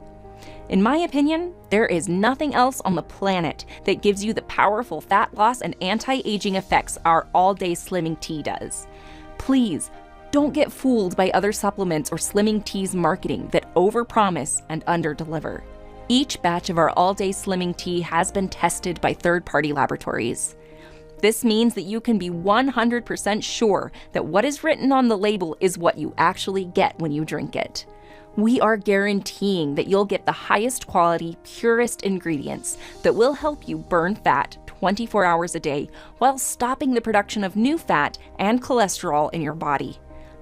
In my opinion, there is nothing else on the planet that gives you the powerful fat loss and anti-aging effects our all-day slimming tea does. Please, don't get fooled by other supplements or slimming tea's marketing that overpromise and underdeliver. Each batch of our all-day slimming tea has been tested by third-party laboratories. This means that you can be 100% sure that what is written on the label is what you actually get when you drink it. We are guaranteeing that you'll get the highest quality, purest ingredients that will help you burn fat 24 hours a day while stopping the production of new fat and cholesterol in your body.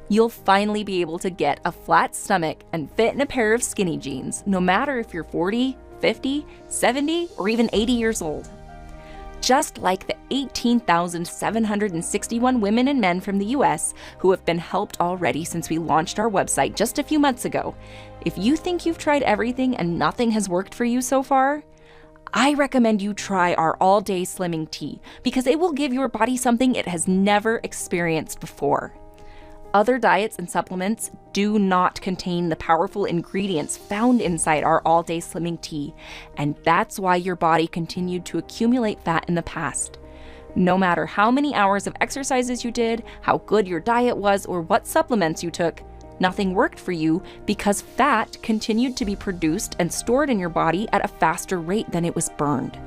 You'll finally be able to get a flat stomach and fit in a pair of skinny jeans, no matter if you're 40, 50, 70, or even 80 years old. Just like the 18,761 women and men from the US who have been helped already since we launched our website just a few months ago. If you think you've tried everything and nothing has worked for you so far, I recommend you try our all-day slimming tea because it will give your body something it has never experienced before. Other diets and supplements do not contain the powerful ingredients found inside our all-day slimming tea, and that's why your body continued to accumulate fat in the past. No matter how many hours of exercises you did, how good your diet was, or what supplements you took, nothing worked for you because fat continued to be produced and stored in your body at a faster rate than it was burned.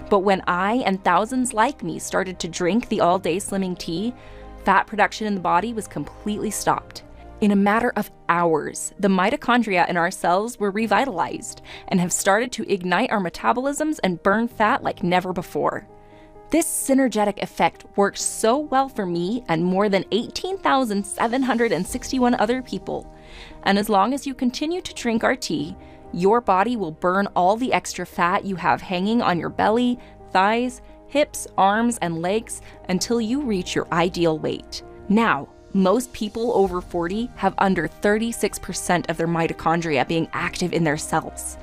But when I and thousands like me started to drink the all-day slimming tea, fat production in the body was completely stopped. In a matter of hours, the mitochondria in our cells were revitalized and have started to ignite our metabolisms and burn fat like never before. This synergetic effect worked so well for me and more than 18,761 other people. And as long as you continue to drink our tea, your body will burn all the extra fat you have hanging on your belly, thighs, hips, arms, and legs until you reach your ideal weight. Now, most people over 40 have under 36% of their mitochondria being active in their cells.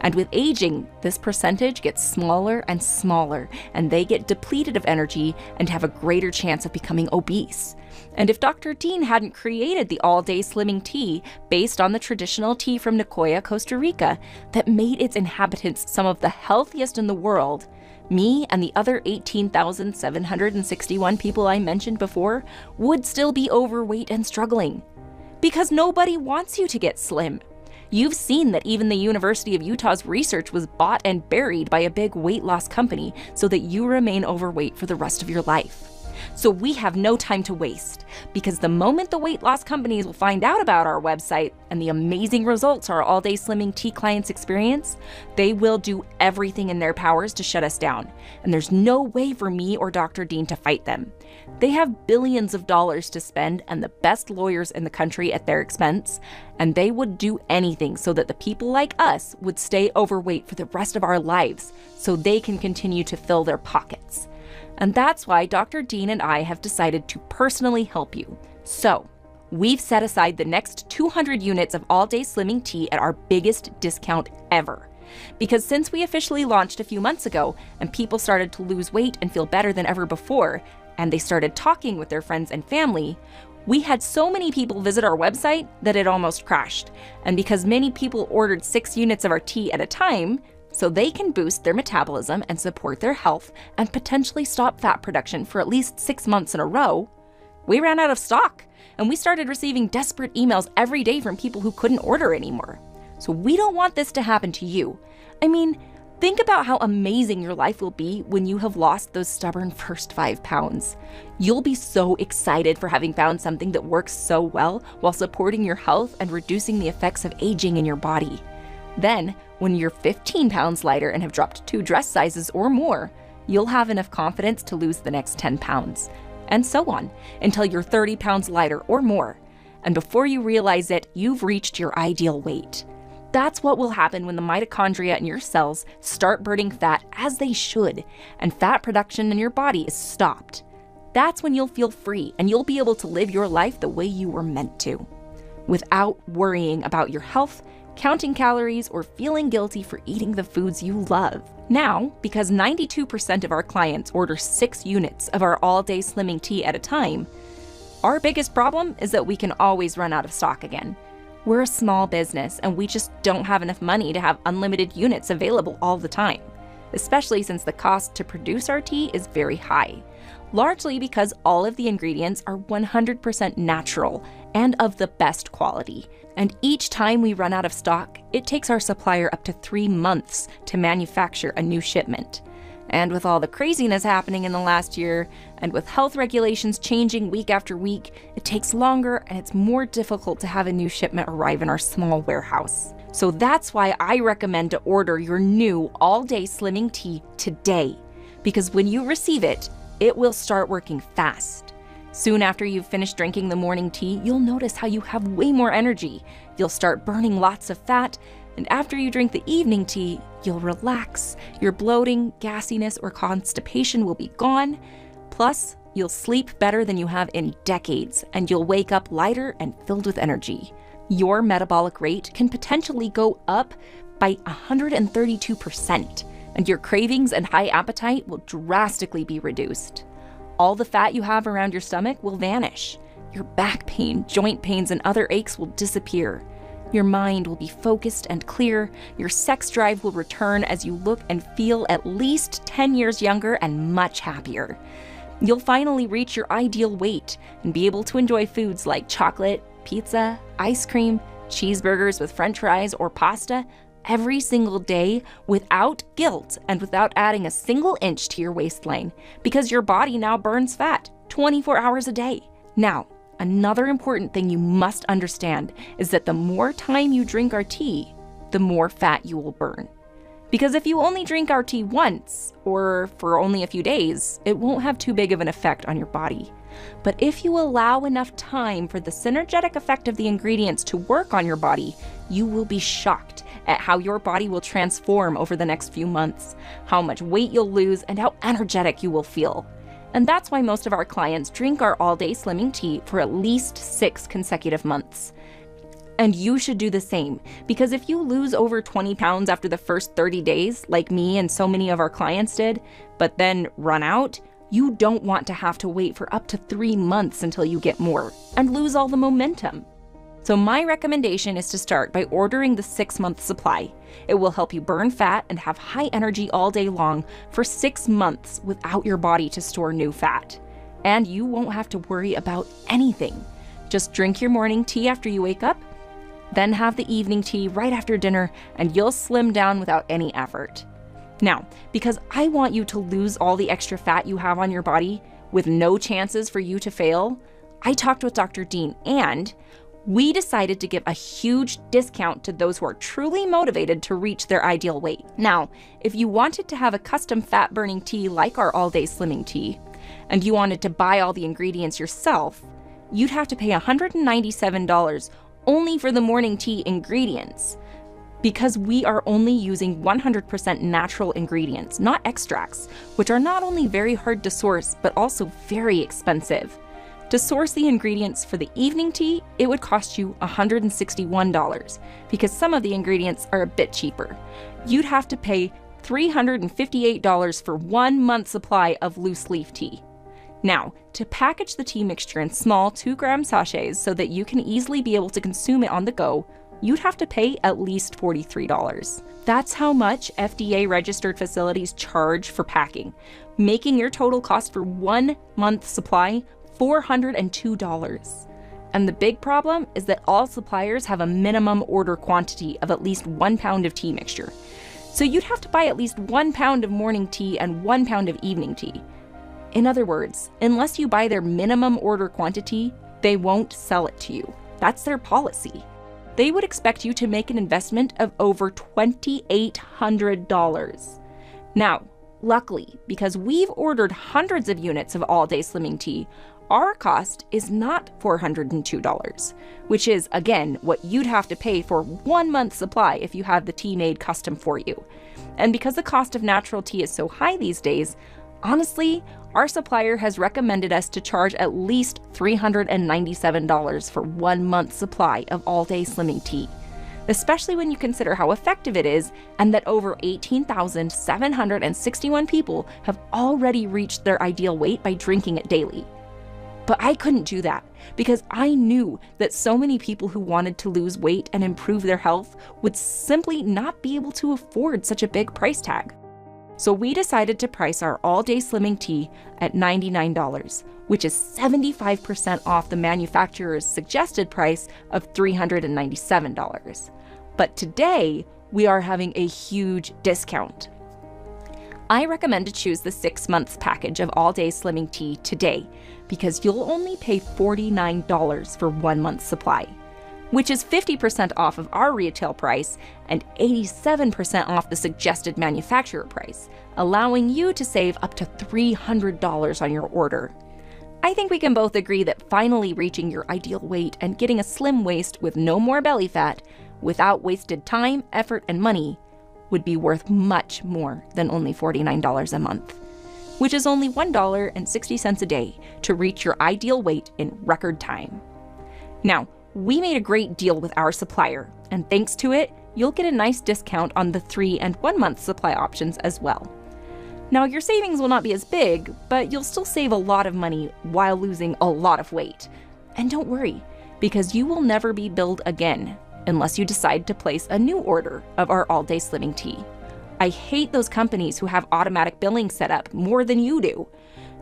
And with aging, this percentage gets smaller and smaller, and they get depleted of energy and have a greater chance of becoming obese. And if Dr. Dean hadn't created the all-day slimming tea based on the traditional tea from Nicoya, Costa Rica, that made its inhabitants some of the healthiest in the world, me and the other 18,761 people I mentioned before would still be overweight and struggling. Because nobody wants you to get slim. You've seen that even the University of Utah's research was bought and buried by a big weight loss company so that you remain overweight for the rest of your life. So we have no time to waste, because the moment the weight loss companies will find out about our website and the amazing results our all-day slimming tea clients experience, they will do everything in their powers to shut us down. And there's no way for me or Dr. Dean to fight them. They have billions of dollars to spend and the best lawyers in the country at their expense, and they would do anything so that the people like us would stay overweight for the rest of our lives so they can continue to fill their pockets. And that's why Dr. Dean and I have decided to personally help you. So, we've set aside the next 200 units of all-day slimming tea at our biggest discount ever. Because since we officially launched a few months ago and people started to lose weight and feel better than ever before, and they started talking with their friends and family, we had so many people visit our website that it almost crashed. And because many people ordered 6 units of our tea at a time, so they can boost their metabolism and support their health and potentially stop fat production for at least 6 months in a row, we ran out of stock, and we started receiving desperate emails every day from people who couldn't order anymore. So we don't want this to happen to you. I mean, think about how amazing your life will be when you have lost those stubborn first 5 pounds. You'll be so excited for having found something that works so well while supporting your health and reducing the effects of aging in your body. Then, when you're 15 pounds lighter and have dropped 2 dress sizes or more, you'll have enough confidence to lose the next 10 pounds. And so on, until you're 30 pounds lighter or more. And before you realize it, you've reached your ideal weight. That's what will happen when the mitochondria in your cells start burning fat as they should, and fat production in your body is stopped. That's when you'll feel free and you'll be able to live your life the way you were meant to, without worrying about your health, counting calories, or feeling guilty for eating the foods you love. Now, because 92% of our clients order 6 units of our all-day slimming tea at a time, our biggest problem is that we can always run out of stock again. We're a small business and we just don't have enough money to have unlimited units available all the time, especially since the cost to produce our tea is very high, largely because all of the ingredients are 100% natural and of the best quality. And each time we run out of stock, it takes our supplier up to 3 months to manufacture a new shipment. And with all the craziness happening in the last year, and with health regulations changing week after week, it takes longer and it's more difficult to have a new shipment arrive in our small warehouse. So that's why I recommend to order your new all-day slimming tea today, because when you receive it, it will start working fast. Soon after you've finished drinking the morning tea, you'll notice how you have way more energy. You'll start burning lots of fat, and after you drink the evening tea, you'll relax. Your bloating, gassiness, or constipation will be gone. Plus, you'll sleep better than you have in decades, and you'll wake up lighter and filled with energy. Your metabolic rate can potentially go up by 132%, and your cravings and high appetite will drastically be reduced. All the fat you have around your stomach will vanish. Your back pain, joint pains, and other aches will disappear. Your mind will be focused and clear. Your sex drive will return as you look and feel at least 10 years younger and much happier. You'll finally reach your ideal weight and be able to enjoy foods like chocolate, pizza, ice cream, cheeseburgers with french fries, or pasta every single day without guilt and without adding a single inch to your waistline, because your body now burns fat 24 hours a day. Now, another important thing you must understand is that the more time you drink our tea, the more fat you will burn. Because if you only drink our tea once, or for only a few days, it won't have too big of an effect on your body. But if you allow enough time for the synergetic effect of the ingredients to work on your body, you will be shocked at how your body will transform over the next few months, how much weight you'll lose, and how energetic you will feel. And that's why most of our clients drink our all-day slimming tea for at least 6 consecutive months. And you should do the same, because if you lose over 20 pounds after the first 30 days, like me and so many of our clients did, but then run out, you don't want to have to wait for up to 3 months until you get more and lose all the momentum. So my recommendation is to start by ordering the 6-month supply. It will help you burn fat and have high energy all day long for 6 months without your body to store new fat. And you won't have to worry about anything. Just drink your morning tea after you wake up, then have the evening tea right after dinner, and you'll slim down without any effort. Now, because I want you to lose all the extra fat you have on your body, with no chances for you to fail, I talked with Dr. Dean and we decided to give a huge discount to those who are truly motivated to reach their ideal weight. Now, if you wanted to have a custom fat-burning tea like our all-day slimming tea, and you wanted to buy all the ingredients yourself, you'd have to pay $197 only for the morning tea ingredients, because we are only using 100% natural ingredients, not extracts, which are not only very hard to source, but also very expensive. To source the ingredients for the evening tea, it would cost you $161 because some of the ingredients are a bit cheaper. You'd have to pay $358 for 1 month's supply of loose leaf tea. Now, to package the tea mixture in small 2-gram sachets so that you can easily be able to consume it on the go, you'd have to pay at least $43. That's how much FDA-registered facilities charge for packing, making your total cost for 1 month's supply $402. And the big problem is that all suppliers have a minimum order quantity of at least 1 pound of tea mixture. So you'd have to buy at least 1 pound of morning tea and 1 pound of evening tea. In other words, unless you buy their minimum order quantity, they won't sell it to you. That's their policy. They would expect you to make an investment of over $2,800. Now, luckily, because we've ordered hundreds of units of all-day slimming tea, our cost is not $402, which is, again, what you'd have to pay for 1 month's supply if you have the tea made custom for you. And because the cost of natural tea is so high these days, honestly, our supplier has recommended us to charge at least $397 for 1 month's supply of all-day slimming tea, especially when you consider how effective it is and that over 18,761 people have already reached their ideal weight by drinking it daily. But I couldn't do that because I knew that so many people who wanted to lose weight and improve their health would simply not be able to afford such a big price tag. So we decided to price our all-day slimming tea at $99, which is 75% off the manufacturer's suggested price of $397. But today, we are having a huge discount. I recommend to choose the 6 months package of all-day slimming tea today because you'll only pay $49 for 1 month's supply, which is 50% off of our retail price and 87% off the suggested manufacturer price, allowing you to save up to $300 on your order. I think we can both agree that finally reaching your ideal weight and getting a slim waist with no more belly fat, without wasted time, effort, and money, would be worth much more than only $49 a month, which is only $1.60 a day to reach your ideal weight in record time. Now, we made a great deal with our supplier, and thanks to it, you'll get a nice discount on the 3 and 1 month supply options as well. Now, your savings will not be as big, but you'll still save a lot of money while losing a lot of weight. And don't worry, because you will never be billed again unless you decide to place a new order of our all-day slimming tea. I hate those companies who have automatic billing set up more than you do.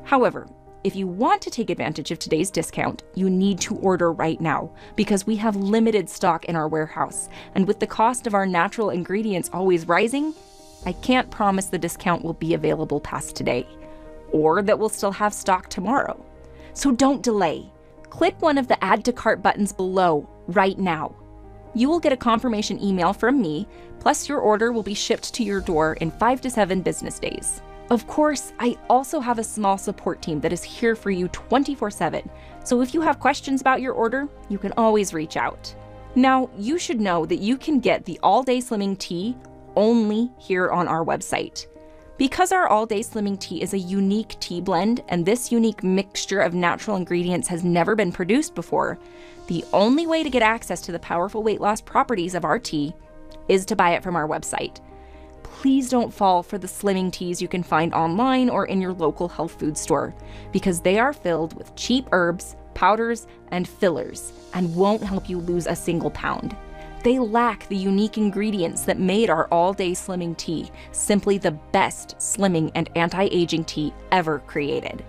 However, if you want to take advantage of today's discount, you need to order right now because we have limited stock in our warehouse. And with the cost of our natural ingredients always rising, I can't promise the discount will be available past today or that we'll still have stock tomorrow. So don't delay. Click one of the Add to Cart buttons below right now. You will get a confirmation email from me, plus your order will be shipped to your door in 5 to 7 business days. Of course, I also have a small support team that is here for you 24/7, so if you have questions about your order, you can always reach out. Now, you should know that you can get the all-day slimming tea only here on our website. Because our all-day slimming tea is a unique tea blend, and this unique mixture of natural ingredients has never been produced before, the only way to get access to the powerful weight loss properties of our tea is to buy it from our website. Please don't fall for the slimming teas you can find online or in your local health food store, because they are filled with cheap herbs, powders, and fillers, and won't help you lose a single pound. They lack the unique ingredients that made our all-day slimming tea simply the best slimming and anti-aging tea ever created.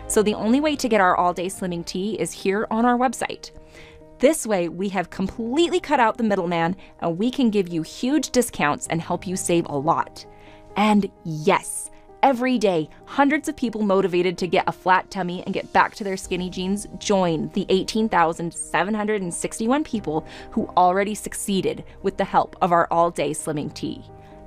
So the only way to get our all-day slimming tea is here on our website. This way, we have completely cut out the middleman, and we can give you huge discounts and help you save a lot. And yes, Every day, hundreds of people motivated to get a flat tummy and get back to their skinny jeans join the 18,761 people who already succeeded with the help of our all-day slimming tea.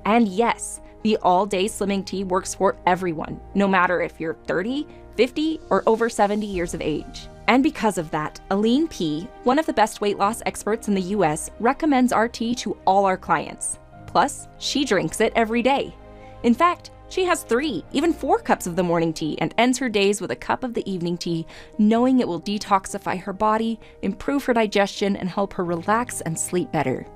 And yes, the all-day slimming tea works for everyone, no matter if you're 30, 50, or over 70 years of age. And because of that, Aline P., one of the best weight loss experts in the US, recommends our tea to all our clients. Plus, she drinks it every day. In fact, she has 3, even 4 cups of the morning tea and ends her days with a cup of the evening tea, knowing it will detoxify her body, improve her digestion, and help her relax and sleep better.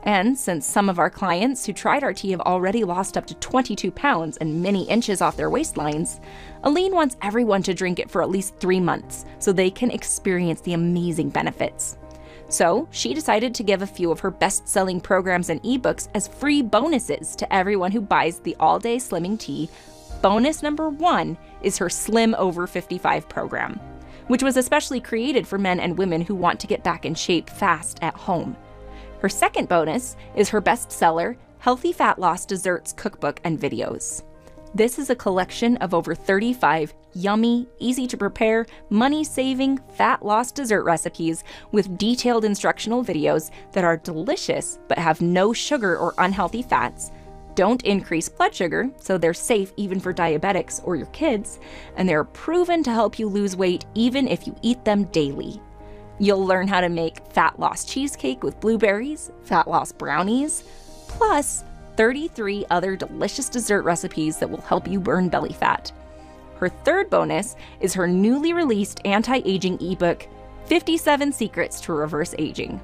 And since some of our clients who tried our tea have already lost up to 22 pounds and many inches off their waistlines, Aline wants everyone to drink it for at least 3 months so they can experience the amazing benefits. So she decided to give a few of her best-selling programs and ebooks as free bonuses to everyone who buys the all-day slimming tea. Bonus number 1 is her Slim Over 55 program, which was especially created for men and women who want to get back in shape fast at home. Her second bonus is her bestseller, Healthy Fat Loss Desserts Cookbook and Videos. This is a collection of over 35 yummy, easy-to-prepare, money-saving, fat loss dessert recipes with detailed instructional videos that are delicious but have no sugar or unhealthy fats, don't increase blood sugar, so they're safe even for diabetics or your kids, and they're proven to help you lose weight even if you eat them daily. You'll learn how to make fat loss cheesecake with blueberries, fat loss brownies, plus 33 other delicious dessert recipes that will help you burn belly fat. Her third bonus is her newly released anti-aging ebook, 57 Secrets to Reverse Aging.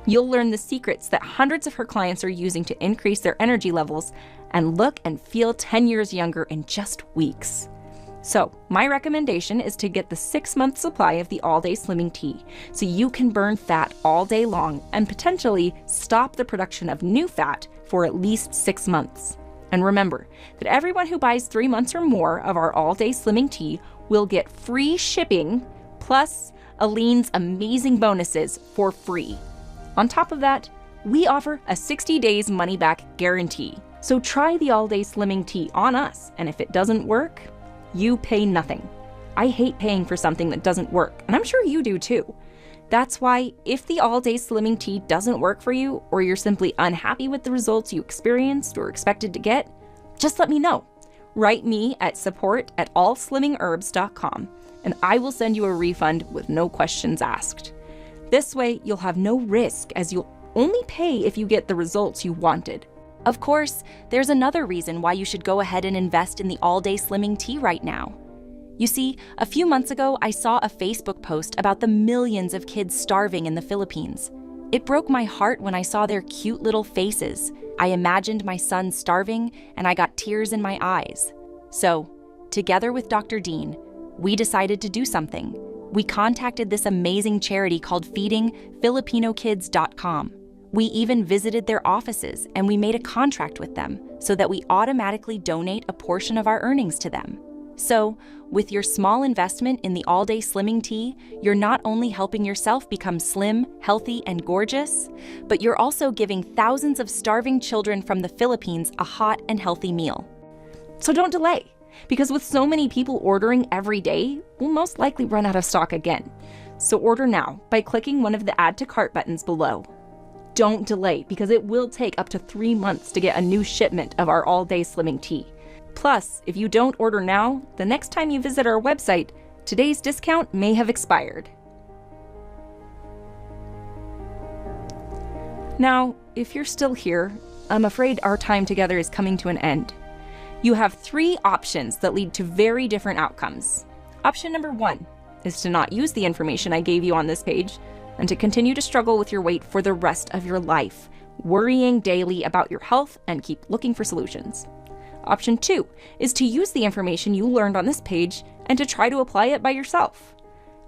You'll learn the secrets that hundreds of her clients are using to increase their energy levels and look and feel 10 years younger in just weeks. So, my recommendation is to get the 6-month supply of the all-day slimming tea so you can burn fat all day long and potentially stop the production of new fat for at least 6 months. And remember that everyone who buys 3 months or more of our all-day slimming tea will get free shipping plus Aline's amazing bonuses for free. On top of that, we offer a 60 days money-back guarantee. So try the all-day slimming tea on us, and if it doesn't work, you pay nothing. I hate paying for something that doesn't work, and I'm sure you do too. That's why if the all-day slimming tea doesn't work for you, or you're simply unhappy with the results you experienced or expected to get, just let me know. Write me at support@allslimmingherbs.com, and I will send you a refund with no questions asked. This way, you'll have no risk, as you'll only pay if you get the results you wanted. Of course, there's another reason why you should go ahead and invest in the all-day slimming tea right now. You see, a few months ago, I saw a Facebook post about the millions of kids starving in the Philippines. It broke my heart when I saw their cute little faces. I imagined my son starving, and I got tears in my eyes. So, together with Dr. Dean, we decided to do something. We contacted this amazing charity called feedingfilipinokids.com. We even visited their offices, and we made a contract with them so that we automatically donate a portion of our earnings to them. So, with your small investment in the all-day slimming tea, you're not only helping yourself become slim, healthy, and gorgeous, but you're also giving thousands of starving children from the Philippines a hot and healthy meal. So don't delay, because with so many people ordering every day, we'll most likely run out of stock again. So order now by clicking one of the Add to Cart buttons below. Don't delay, because it will take up to 3 months to get a new shipment of our all-day slimming tea. Plus, if you don't order now, the next time you visit our website, today's discount may have expired. Now, if you're still here, I'm afraid our time together is coming to an end. You have 3 options that lead to very different outcomes. Option number 1 is to not use the information I gave you on this page and to continue to struggle with your weight for the rest of your life, worrying daily about your health and keep looking for solutions. Option 2 is to use the information you learned on this page and to try to apply it by yourself.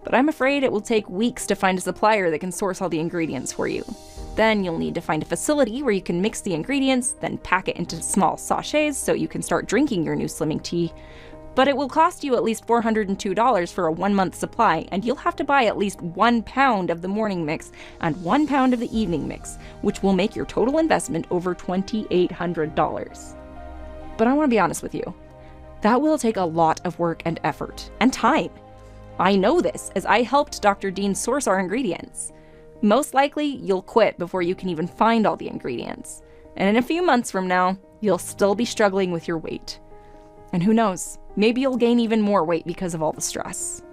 But I'm afraid it will take weeks to find a supplier that can source all the ingredients for you. Then you'll need to find a facility where you can mix the ingredients, then pack it into small sachets so you can start drinking your new slimming tea. But it will cost you at least $402 for a 1-month supply, and you'll have to buy at least 1 pound of the morning mix and 1 pound of the evening mix, which will make your total investment over $2,800. But I want to be honest with you. That will take a lot of work and effort and time. I know this as I helped Dr. Dean source our ingredients. Most likely, you'll quit before you can even find all the ingredients. And in a few months from now, you'll still be struggling with your weight. And who knows, maybe you'll gain even more weight because of all the stress.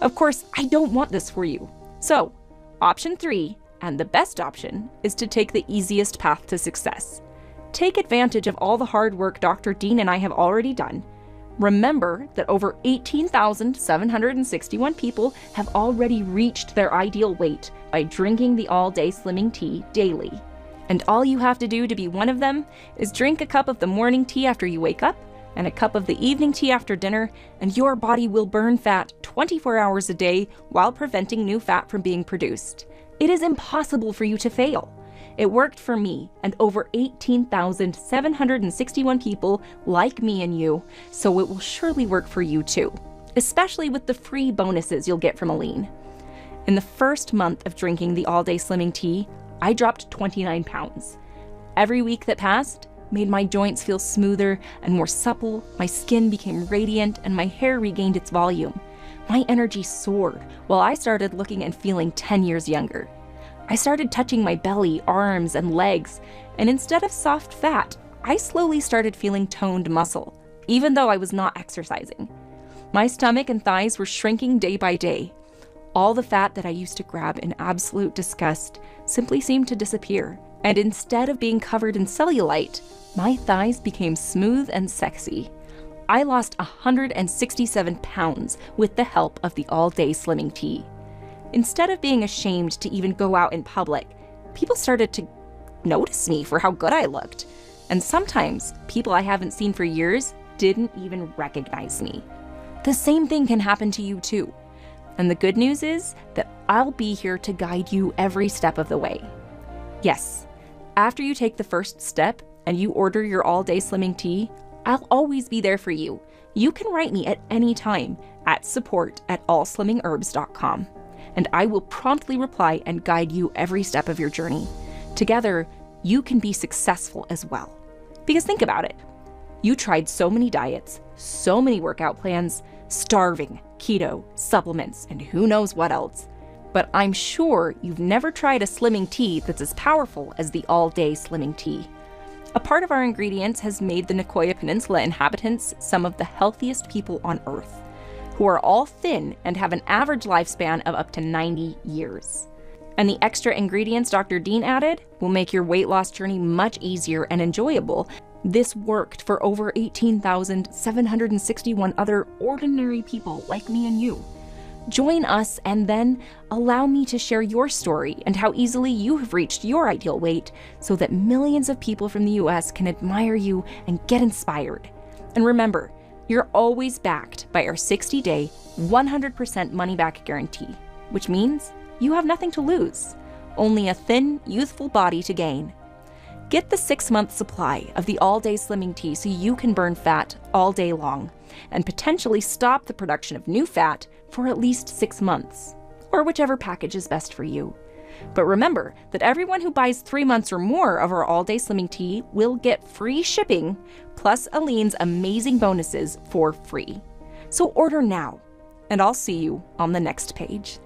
Of course, I don't want this for you. So, option 3, and the best option, is to take the easiest path to success. Take advantage of all the hard work Dr. Dean and I have already done. Remember that over 18,761 people have already reached their ideal weight by drinking the all-day slimming tea daily. And all you have to do to be one of them is drink a cup of the morning tea after you wake up and a cup of the evening tea after dinner, and your body will burn fat 24 hours a day while preventing new fat from being produced. It is impossible for you to fail. It worked for me and over 18,761 people like me and you, so it will surely work for you too, especially with the free bonuses you'll get from Aline. In the first month of drinking the all-day slimming tea, I dropped 29 pounds. Every week that passed made my joints feel smoother and more supple, my skin became radiant, and my hair regained its volume. My energy soared while I started looking and feeling 10 years younger. I started touching my belly, arms, and legs, and instead of soft fat, I slowly started feeling toned muscle, even though I was not exercising. My stomach and thighs were shrinking day by day. All the fat that I used to grab in absolute disgust simply seemed to disappear, and instead of being covered in cellulite, my thighs became smooth and sexy. I lost 167 pounds with the help of the all-day slimming tea. Instead of being ashamed to even go out in public, people started to notice me for how good I looked. And sometimes, people I haven't seen for years didn't even recognize me. The same thing can happen to you too. And the good news is that I'll be here to guide you every step of the way. Yes, after you take the first step and you order your all-day slimming tea, I'll always be there for you. You can write me at any time at support@allslimmingherbs.com. And I will promptly reply and guide you every step of your journey. Together, you can be successful as well. Because think about it. You tried so many diets, so many workout plans, starving, keto, supplements, and who knows what else. But I'm sure you've never tried a slimming tea that's as powerful as the all-day slimming tea. A part of our ingredients has made the Nicoya Peninsula inhabitants some of the healthiest people on Earth, who are all thin and have an average lifespan of up to 90 years. And the extra ingredients Dr. Dean added will make your weight loss journey much easier and enjoyable. This worked for over 18,761 other ordinary people like me and you. Join us and then allow me to share your story and how easily you have reached your ideal weight so that millions of people from the US can admire you and get inspired. And remember, you're always backed by our 60-day, 100% money-back guarantee, which means you have nothing to lose, only a thin, youthful body to gain. Get the 6-month supply of the all-day slimming tea so you can burn fat all day long and potentially stop the production of new fat for at least 6 months, or whichever package is best for you. But remember that everyone who buys 3 months or more of our all-day slimming tea will get free shipping plus Aline's amazing bonuses for free. So order now, and I'll see you on the next page.